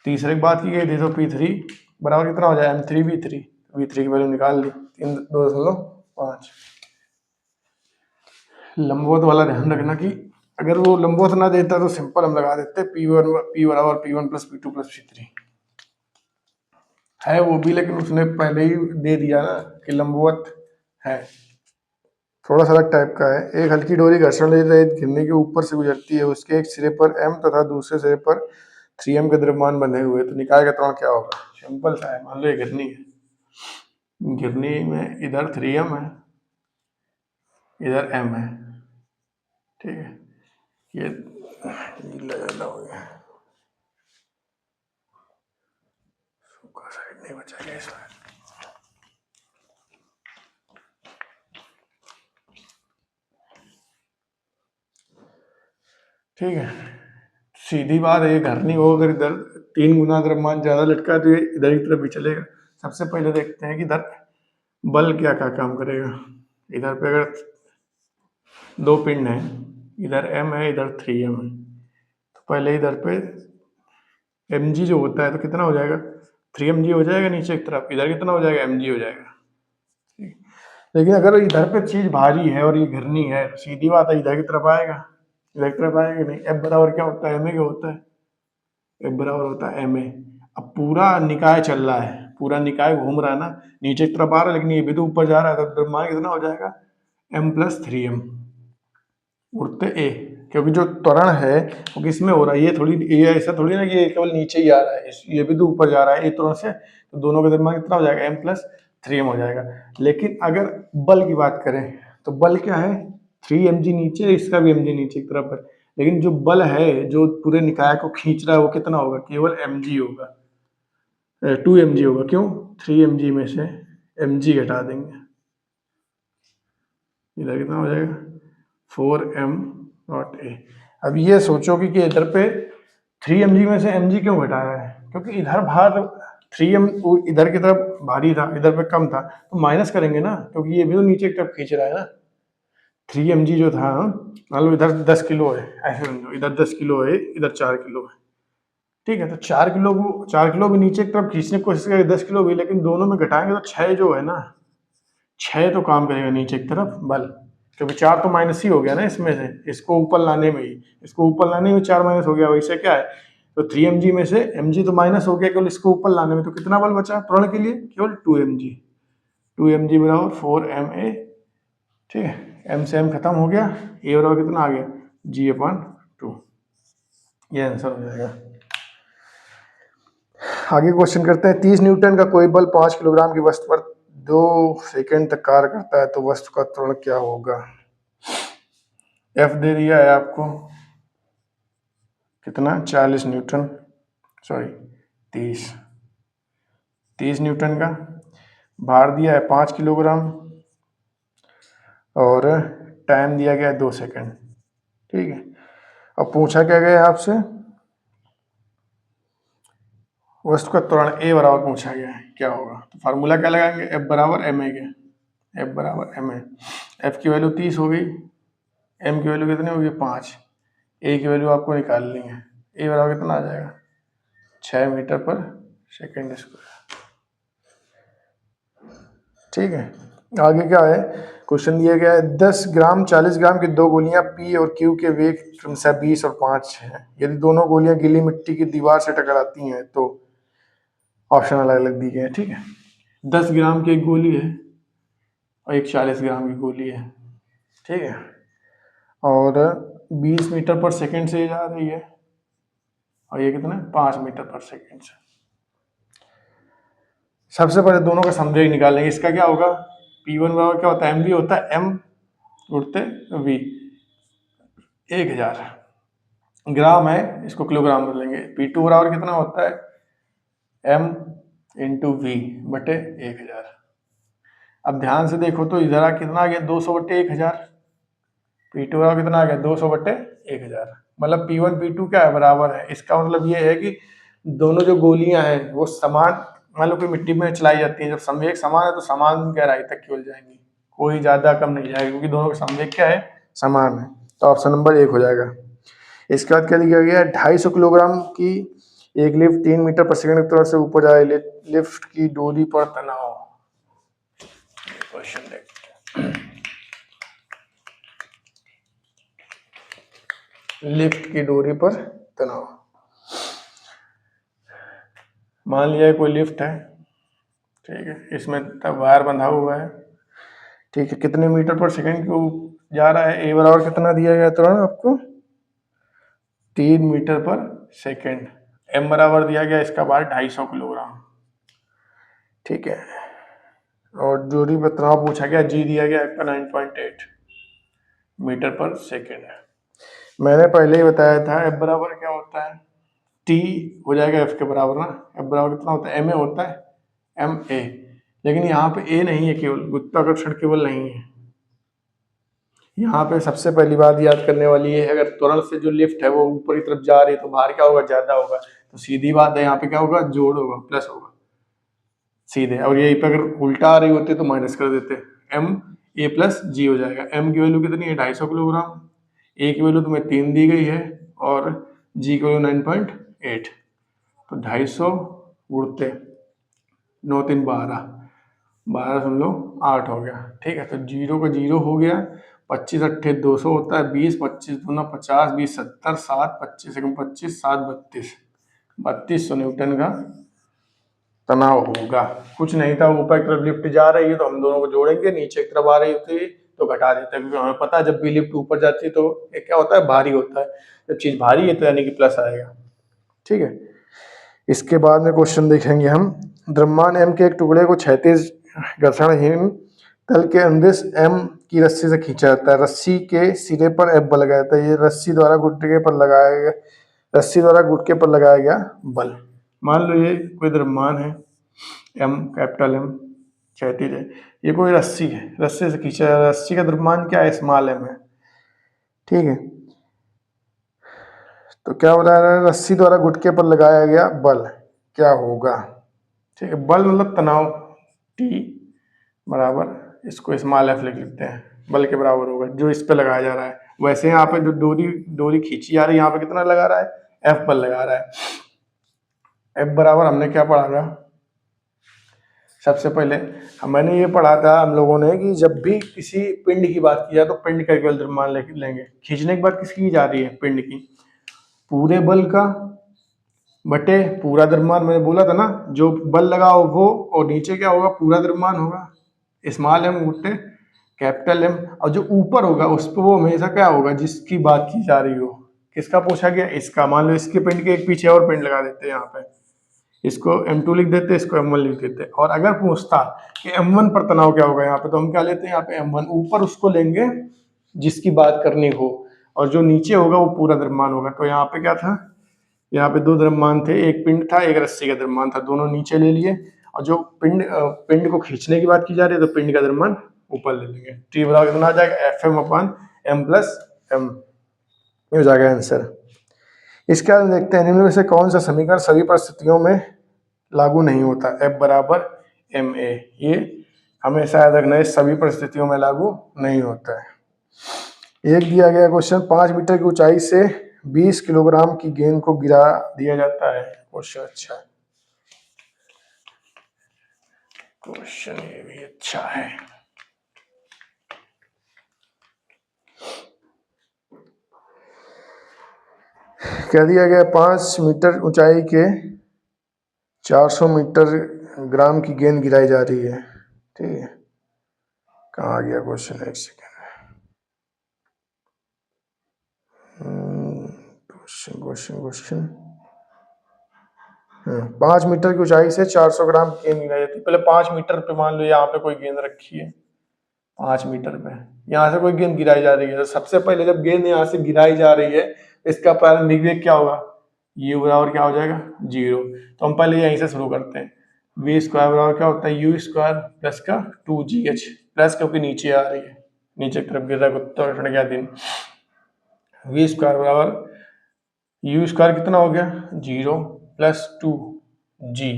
तीसरे की बात की गई थी तो p3 बराबर कितना हो जाए m3v3, v3 की वैल्यू निकाल ली 2.5। लंबवत वाला ध्यान रखना कि अगर वो लंबवत ना देता तो सिंपल हम लगा देते p बराबर p1 plus p2 plus p3 है वो भी, लेकिन उसने पहले ही दे दिया ना कि लंबवत है। थोड़ा सा अलग टाइप का है, एक हल्की डोरी घर्षण रहित घिरनी के ऊपर से गुजरती है, उसके एक सिरे पर m तथा दूसरे सिरे पर 3m के द्रव्यमान बंधे हुए, तो निकाय का त्वरण क्या होगा। सिंपल सा है, मान लो ये घिरनी है, घिरनी में इधर 3m है इधर m है, ठीक है। ये नीला हो गया, सूखा साइड नहीं बचा गया इसमें। ठीक है, सीधी बात है, ये घर नहीं हो, अगर इधर 3 गुना द्रव्यमान ज्यादा लटका है तो ये इधर की तरफ भी चलेगा। सबसे पहले देखते हैं कि इधर बल क्या क्या काम करेगा। इधर पे अगर 2 पिंड है, इधर m है, इधर 3m है, तो पहले इधर पे mg जो होता है तो कितना हो जाएगा, 3mg हो जाएगा नीचे की तरफ, इधर कितना हो जाएगा, mg हो जाएगा। लेकिन अगर इधर पे चीज भारी है और ये घिरनी है तो सीधी बात है इधर की तरफ आएगा, इधर की तरफ आएगा नहीं। F बराबर क्या होता है, ma क्या होता है, F बराबर होता है ma। अब पूरा निकाय चल रहा है, पूरा निकाय घूम रहा है ना, नीचे की तरफ आ रहा है, लेकिन ये भी तो ऊपर जा रहा है, तो द्रव्यमान कितना हो जाएगा, m+3m उड़ते a, क्योंकि जो त्वरण है वो किसमें हो रहा है, ये थोड़ी, ये ऐसा थोड़ी ना कि ये केवल नीचे ही आ रहा है, ये भी तो ऊपर जा रहा है एक त्वरण से, तो दोनों का द्रव्यमान कितना हो जाएगा, m+3m हो जाएगा। लेकिन अगर बल की बात करें तो बल क्या है, 3mg नीचे, इसका भी mg नीचे की तरफ है, लेकिन जो बल है जो पूरे निकाय को खींच रहा है वो कितना होगा, केवल mg होगा, 2mg होगा। क्यों, 3mg में से mg घटा देंगे, इधर कितना हो जाएगा, 4m0a। अब ये सोचो कि इधर पे 3mg में से mg क्यों घटाया है, क्योंकि इधर भार 3m इधर की तरफ भारी था, इधर पे कम था, तो माइनस करेंगे ना, क्योंकि ये भी तो नीचे की तरफ खींच रहा है ना। 3mg जो था, मान लो इधर 10 किलो है, ऐसे समझो इधर 10 किलो है, इधर 4 किलो है, ठीक है, तो 4 किलो भी नीचे की तरफ खींचने की कोशिश करेंगे, 10 किलो भी, लेकिन दोनों में घटाएंगे तो 6 जो है ना, 6 तो काम करेगा नीचे की तरफ बल, क्योंकि 4 तो माइनस ही हो गया ना इसमें से, इसको ऊपर लाने में ही, इसको ऊपर लाने में 4 माइनस हो गया, वैसे क्या है, तो 3mg में से mg तो माइनस हो गया, केवल इसको ऊपर लाने में, तो कितना बल बचा त्वरण के लिए, केवल 2mg बराबर 4ma। ठीक है, m से m खत्म हो गया, a बराबर कितना आ गया, g/2, ये आंसर हो जाएगा। आगे क्वेश्चन करते हैं, 30 न्यूटन का कोई बल 5 किलोग्राम की वस्तु पर 2 सेकंड तक कार्य करता है तो वस्तु का त्वरण क्या होगा। F दे दिया है आपको कितना, 40 न्यूटन, सॉरी 30 न्यूटन का, भार दिया है 5 किलोग्राम और टाइम दिया गया है 2 सेकंड। ठीक है, अब पूछा क्या गया है आपसे, वस्तु का त्वरण A बराबर पूछा गया है, क्या होगा, तो फार्मूला क्या लगाएंगे, F बराबर ma के, F बराबर ma, F की वैल्यू 30 हो गई, m की वैल्यू कितनी होगी 5, a की वैल्यू आपको निकालनी है, a बराबर कितना आ जाएगा 6 मीटर पर सेकेंड स्क्वायर। ठीक है, आगे क्या है, क्वेश्चन दिया गया है 10 ग्राम 40 ग्राम की 2 गोलियां P और Q के वेग क्रमशः 20 और 5 हैं, यदि दोनों गोलियां गीली मिट्टी की दीवार से टकराती हैं तो, ऑप्शन अलग अलग दिए गए हैं। ठीक है, 10 ग्राम की एक गोली है और एक 40 ग्राम की गोली है, ठीक है, और 20 मीटर पर सेकंड से जा रही है, और ये कितना 5 मीटर पर सेकंड से। सबसे पहले दोनों का समवेग निकालेंगे, इसका क्या होगा, P1 बराबर क्या होता है, mv होता है, m उड़ते v, 1000 ग्राम है, इसको किलोग्राम में लेंगे। P2 बराबर कितना होता है, m इंटू वी बटे 1000। अब ध्यान से देखो तो इधर कितना आ गया, 200 बटे 1000, P2 बराबर कितना आ गया 200 बटे 1000, मतलब P1 P2 क्या है, बराबर है। इसका मतलब ये है कि दोनों जो गोलियां हैं वो समान, मान लो कोई मिट्टी में चलाई जाती है, जब संवेग समान है तो समान गहराई तक केवल जाएंगी, कोई ज्यादा कम नहीं जाएगी, क्योंकि दोनों का संवेग क्या है, समान है। तो ऑप्शन नंबर 1 हो जाएगा। इसके बाद क्या दिया गया है, 250 किलोग्राम की एक लिफ्ट 3 मीटर पर सेकंड की तरफ से ऊपर जा रही लिफ्ट की डोरी पर तनाव। क्वेश्चन देखते हैं, लिफ्ट की डोरी पर तनाव, मान लिया कोई लिफ्ट है, ठीक है, इसमें तब वायर बंधा हुआ है, ठीक है, कितने मीटर पर सेकंड को जा रहा है, ए बराबर कितना दिया गया तुरंत आपको 3 मीटर पर सेकंड, एम बराबर दिया गया इसका भार 250 किलोग्राम, ठीक है, और डोरी पर तनाव पूछा गया, जी दिया गया आपका 9.8। मीटर पर सेकेंड है। मैंने पहले ही बताया था एफ बराबर क्या होता है, टी हो जाएगा एफ के बराबर ना। एफ बराबर कितना होता है, एम ए होता है, एम ए। लेकिन यहाँ पे ए नहीं है, केवल गुरुत्वाकर्षण केवल नहीं है। यहाँ पे सबसे पहली बात याद करने वाली है, अगर त्वरण से जो लिफ्ट है वो ऊपर की तरफ जा रही है तो भार क्या होगा, ज्यादा होगा। तो सीधी बात है, यहाँ पे क्या होगा, जोड़ होगा, प्लस होगा सीधे। और यहीं पे अगर उल्टा आ रही होती तो माइनस कर देते, एम ए प्लस जी हो जाएगा। एम की वैल्यू कितनी है, 250 किलोग्राम। ए की वैल्यू तुम्हें 3 दी गई है और जी की वैल्यू 9.8। तो 250 गुणते 9 3 12, 12.8 हो गया। ठीक है, तो जीरो का जीरो हो गया। 25 अट्ठे 200 होता है, 20 25 दूना 50, 20 70, 7 25 एकम 25, 7 32, 3200 न्यूटन का तनाव होगा। कुछ नहीं था, ऊपर की तरफ लिफ्ट जा रही है तो हम दोनों को जोड़ेंगे, नीचे की तरफ आ रही होती है तो घटा देते हैं, क्योंकि हमें पता है जब भी लिफ्ट ऊपर जाती है तो ये क्या होता है, भारी होता है। जब चीज भारी है तो यानी कि प्लस आएगा। ठीक है, इसके बाद में क्वेश्चन देखेंगे हम। द्रव्यमान एम के एक टुकड़े को क्षैतिज घर्षणहीन तल के अंदिश एम की रस्सी से खींचा जाता है। रस्सी के सिरे पर एफ बल लगाया जाता है। ये रस्सी द्वारा गुटके पर लगाया गया, रस्सी द्वारा गुटके पर लगाया गया बल। मान लो ये कोई द्रव्यमान है, एम कैपिटल एम क्षैतिज है, ये कोई रस्सी है, रस्सी से खींचा है। रस्सी का द्रव्यमान क्या है, स्मॉल एम है। ठीक है, तो क्या बता रहा है, रस्सी द्वारा गुटके पर लगाया गया बल क्या होगा। ठीक है, बल मतलब तनाव, टी बराबर, इसको स्मॉल एफ लिख लेते हैं, बल के बराबर होगा जो इस पे लगाया जा रहा है। वैसे यहाँ पे जो डोरी डोरी खींची जा रही है, यहाँ पे कितना लगा रहा है, एफ बल लगा रहा है। एफ बराबर हमने क्या पढ़ा था, सबसे पहले मैंने ये पढ़ा था हम लोगों ने कि जब भी किसी पिंड की बात की जाए तो पिंड का केवल द्रव्यमान लेंगे। खींचने की बात किसकी की जा रही है, पिंड की। पूरे बल का बटे पूरा द्रव्यमान, मैंने बोला था ना, जो बल लगाओ वो, और नीचे क्या होगा, पूरा द्रव्यमान होगा, स्मॉल एम बटे कैपिटल एम। और जो ऊपर होगा उस पर वो हमेशा क्या होगा, जिसकी बात की जा रही हो। किसका पूछा गया, इसका। मान लो इसके पिंड के एक पीछे और पिंड लगा देते हैं, यहाँ पे इसको M2 लिख देते, इसको M1 लिख देते। और अगर पूछता कि M1 पर तनाव क्या होगा यहाँ पे, तो हम क्या लेते हैं, यहाँ पे M1 ऊपर उसको लेंगे जिसकी बात करनी हो, और जो नीचे होगा वो पूरा द्रव्यमान होगा। तो यहाँ पे क्या था, यहाँ पे दो द्रव्यमान थे, एक पिंड था, एक रस्सी का द्रव्यमान था, दोनों नीचे ले लिए। और जो पिंड को खींचने की बात की जा रही है तो पिंड का द्रव्यमान ऊपर ले लेंगे। टी बराबर कितना आ जाएगा, FM अपान M प्लस M, ये हो जाएगा आंसर। इसके बाद देखते हैं, निम्न में से कौन सा समीकरण सभी परिस्थितियों में लागू नहीं होता। F बराबर MA, ये हमेशा याद रखना है, सभी परिस्थितियों में लागू नहीं होता है। एक दिया गया क्वेश्चन, 5 मीटर की ऊंचाई से 20 किलोग्राम की गेंद को गिरा दिया जाता है। क्वेश्चन अच्छा है, क्वेश्चन ये भी अच्छा है। क्या दिया गया, 5 मीटर ऊंचाई के 400 मीटर ग्राम की गेंद गिराई जा रही है। ठीक है, कहाँ आ गया क्वेश्चन, एक second. Question question question 5 metre की ऊंचाई से 400 ग्राम गेंद गिराई जाती है। पहले 5 मीटर पे मान लो यहाँ पे कोई गेंद रखी है, 5 मीटर पे यहाँ से कोई गेंद गिराई जा रही है। तो सबसे पहले जब गेंद यहाँ से गिराई जा रही है, इसका प्रारंभिक वेग क्या होगा, ये बराबर क्या हो जाएगा, 0। तो हम पहले यहीं से शुरू करते हैं। वी स्क्वायर बराबर क्या होता है, यू स्क्वायर प्लस का 2GH प्लस, क्योंकि नीचे आ रही है, नीचे की तरफ गिर रहा है गुरुत्वाकर्षण के अधीन। वी स्क्वायर बराबर यू स्क्वायर कितना हो गया, 0 प्लस 2G,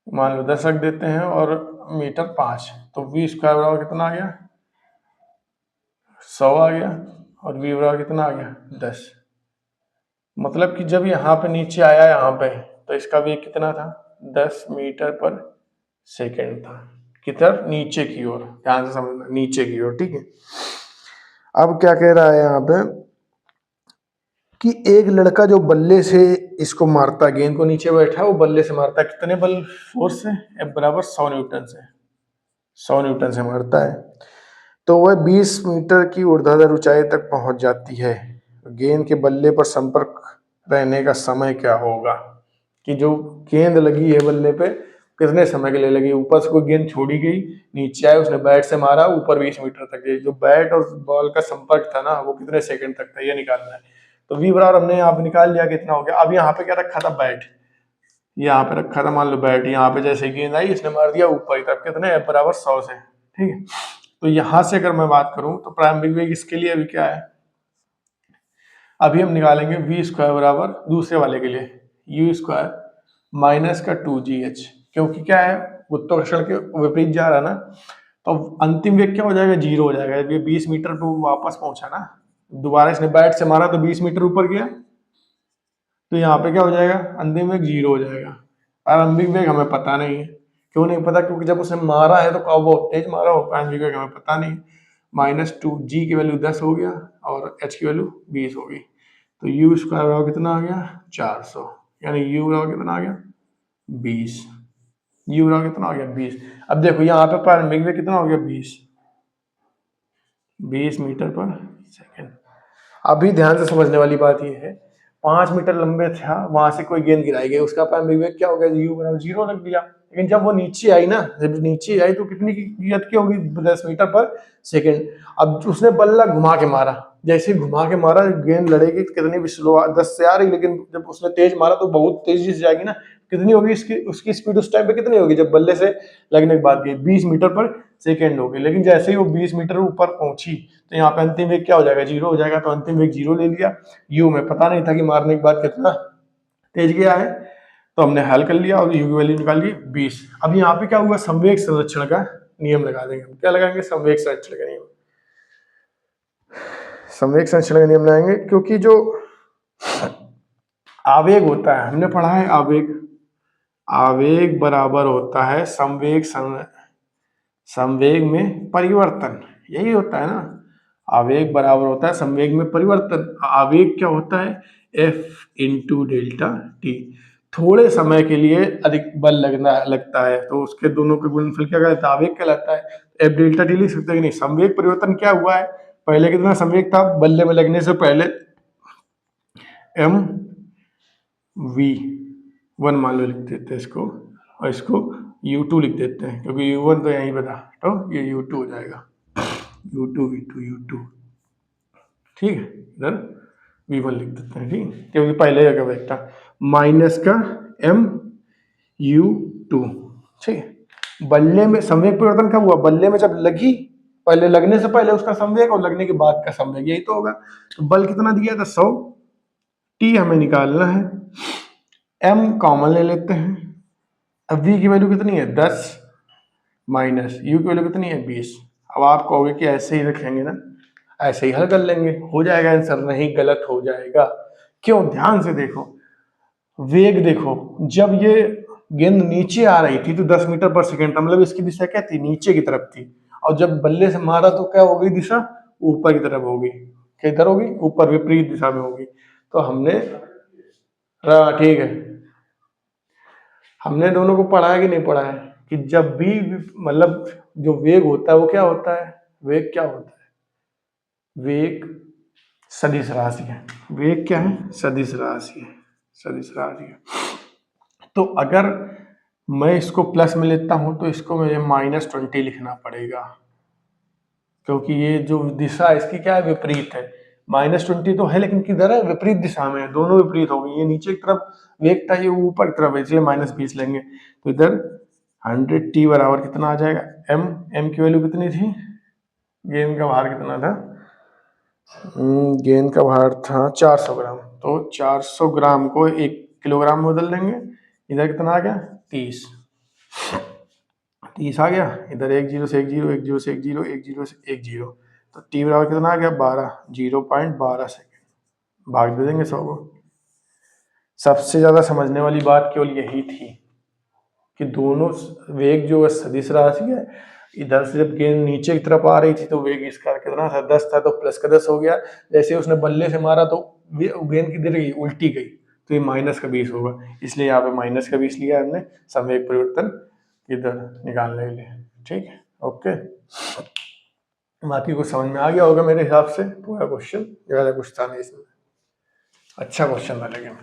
मान लो 10 रख देते हैं, और मीटर 5। तो वी स्क्वायर बराबर कितना आ गया, 100 आ गया, और वी बराबर कितना आ गया, 10। मतलब कि जब यहाँ पे नीचे आया यहाँ पे, तो इसका वेग कितना था, 10 मीटर पर सेकेंड था। किधर, नीचे की ओर, ध्यान से समझना, नीचे की ओर। ठीक है, अब क्या कह रहा है यहाँ पे कि एक लड़का जो बल्ले से इसको मारता है, गेंद को नीचे बैठा है, वो बल्ले से मारता है, कितने बल फोर्स से, F बराबर 100 न्यूटन से, 100 न्यूटन से मारता है। तो वह 20 मीटर की ऊर्ध्वाधर ऊंचाई तक पहुंच जाती है। गेंद के बल्ले पर संपर्क रहने का समय क्या होगा, कि जो गेंद लगी है बल्ले पे कितने समय के लिए लगी, ऊपर से कोई गेंद छोड़ी गई, नीचे आए, उसने बैट से मारा, ऊपर 20 मीटर तक गई, जो बैट और बॉल का संपर्क था ना वो कितने सेकंड तक था, ये निकालना है। तो v बराबर हमने यहाँ पे निकाल लिया कितना हो गया। अब यहाँ पे क्या रखा था, बैट, यहाँ पे रखा था मान लो बैट, यहाँ पे जैसे गेंद आई इसने मार दिया ऊपर की तरफ, कितने f बराबर 100 से, ठीक है। तो यहाँ से अगर मैं बात करूं तो प्रारंभिक वेग इसके लिए अभी क्या है, अभी हम निकालेंगे v² बराबर दूसरे वाले के लिए u² माइनस का 2gh, क्योंकि क्या है गुरुत्वाकर्षण के विपरीत जा रहा है ना, तो अंतिम वेग क्या हो जाएगा, 0 हो जाएगा। ये 20 मीटर पे वापस पहुंचा ना, दोबारा इसने बैट से मारा तो 20 मीटर ऊपर गया, तो यहाँ पे क्या हो जाएगा, अंतिम वेग 0 हो जाएगा। प्रारंभिक वेग हमें पता नहीं है, क्यों नहीं पता, क्योंकि जब उसने मारा है तो कब वो तेज मारा हो, प्रारंभिक वेग हमें पता नहीं। -2g की वैल्यू 10 हो गया और h की वैल्यू 20 हो गई, तो u² बराबर कितना आ गया 400, यानी u बराबर कितना आ गया 20, u बराबर कितना आ गया 20। अब देखो यहाँ पे प्रारंभिक वेग कितना हो गया 20 मीटर पर सेकेंड। अभी ध्यान से समझने वाली बात यह है, 5 मीटर लंबे था, वहां से कोई गेंद गिराई गई, उसका प्रारंभिक वेग क्या हो गया, u बराबर 0 लग दिया। लेकिन जब वो नीचे आई ना, जब नीचे आई तो कितनी की गति की होगी, 10 मीटर पर सेकेंड। अब उसने बल्ला घुमा के मारा, जैसे ही घुमा के मारा गेंद लड़ेगी कितनी भी स्लो 10 से आ रही, लेकिन जब उसने तेज मारा तो बहुत तेजी से जाएगी ना, कितनी होगी इसकी, उसकी स्पीड उस टाइम पे कितनी होगी, जब बल्ले से लगने के बाद गई 20 मीटर पर सेकेंड होगी। लेकिन जैसे ही वो 20 मीटर ऊपर पहुंची तो यहाँ पे अंतिम वेग क्या हो जाएगा, 0 हो जाएगा। तो अंतिम वेग 0 ले लिया, u में पता नहीं था कि मारने के बाद कितना तेज गया है, तो हमने हल कर लिया और u की वैल्यू निकाल ली 20। अब यहाँ पे क्या हुआ, संवेग संरक्षण का नियम लगा देंगे हम। क्या लगाएंगे, संवेग संरक्षण का नियम। संवेग संरक्षण का नियम लगाएंगे, क्योंकि जो आवेग होता है, हमने पढ़ा है आवेग, आवेग बराबर होता है संवेग में परिवर्तन, यही होता है ना, आवेग बराबर होता है संवेग में परिवर्तन। आवेग क्या होता है, F इंटू डेल्टा टी। थोड़े समय के लिए अधिक बल लगता है तो उसके दोनों के गुणनफल क्या कहलाता है, आवेग कहलाता है। F डेल्टा टी लिख सकते हैं कि नहीं। संवेग परिवर्तन क्या हुआ है, पहले कितना संवेग था, बल्ले में लगने से पहले m v1 मान लो लिख देते हैं इसको, और इसको u2 लिख देते हैं, क्योंकि u1 तो यहीं पे था, तो ये u2 हो जाएगा, u2 v2 u2, ठीक है। इधर v1 लिख देते हैं, ठीक है, क्योंकि पहले का वेग था, माइनस का m u2, ठीक है। बल्ले में संवेग परिवर्तन कब हुआ, बल्ले में जब लगी, पहले लगने से पहले उसका संवेग और लगने के बाद का संवेग, यही तो होगा। तो बल कितना दिया था 100, t हमें निकालना है, m कॉमन ले लेते हैं। अब v की वैल्यू कितनी है 10, माइनस u की वैल्यू कितनी है 20। अब आप कहोगे कि ऐसे ही रखेंगे ना, ऐसे ही हल कर लेंगे, हो जाएगा आंसर, नहीं गलत हो जाएगा। क्यों, ध्यान से देखो, वेग देखो, जब ये गेंद नीचे आ रही थी तो 10 मीटर पर सेकेंड था, मतलब इसकी दिशा क्या थी, नीचे की तरफ थी। और जब बल्ले से मारा तो क्या हो गई दिशा, ऊपर की तरफ होगी, किधर होगी, ऊपर, विपरीत दिशा में होगी। तो हमने, हाँ ठीक है, हमने दोनों को पढ़ा है कि नहीं पढ़ा है, कि जब भी मतलब जो वेग होता है वो क्या होता है, वेग क्या होता है, वेग सदिश राशि है। वेग क्या है, सदिश राशि है, सदिश राशि है। तो अगर मैं इसको प्लस में लेता हूं तो इसको मुझे -20 लिखना पड़ेगा, क्योंकि ये जो दिशा इसकी क्या है, विपरीत है। -20 तो है लेकिन किधर है, विपरीत दिशा में है, दोनों विपरीत हो गई, ये नीचे की तरफ वेग था, ये ऊपर की तरफ है, इसलिए -20 लेंगे। तो इधर 100t बराबर कितना आ जाएगा, m की वैल्यू कितनी थी, गेंद का भार कितना था, गेंद का भार था 400 ग्राम, तो 400 ग्राम को 1 किलोग्राम में बदल देंगे। इधर कितना आ गया 30 आ गया, इधर 1 0 से 1 0, 1 0 से 1 0, 1 0 से 1 0, तो t बराबर कितना आ गया 12, 0.12 सेकेंड, भाग दे देंगे 100 को। सबसे ज्यादा समझने वाली बात केवल यही थी कि दोनों वेग जो है सदिश राशि है, इधर से जब गेंद नीचे की तरफ आ रही थी तो वेग इसका कितना था 10 था, तो प्लस का 10 हो गया। जैसे उसने बल्ले से मारा तो गेंद किधर गई, उल्टी गई, तो ये -20 होगा, इसलिए यहाँ पे -20 लिया हमने संवेग परिवर्तन इधर निकालने के लिए, ठीक है। ओके, बाकी कुछ समझ में आ गया होगा मेरे हिसाब से, पूरा क्वेश्चन, ज्यादा कुछ था नहीं इसमें, अच्छा क्वेश्चन था लेकिन।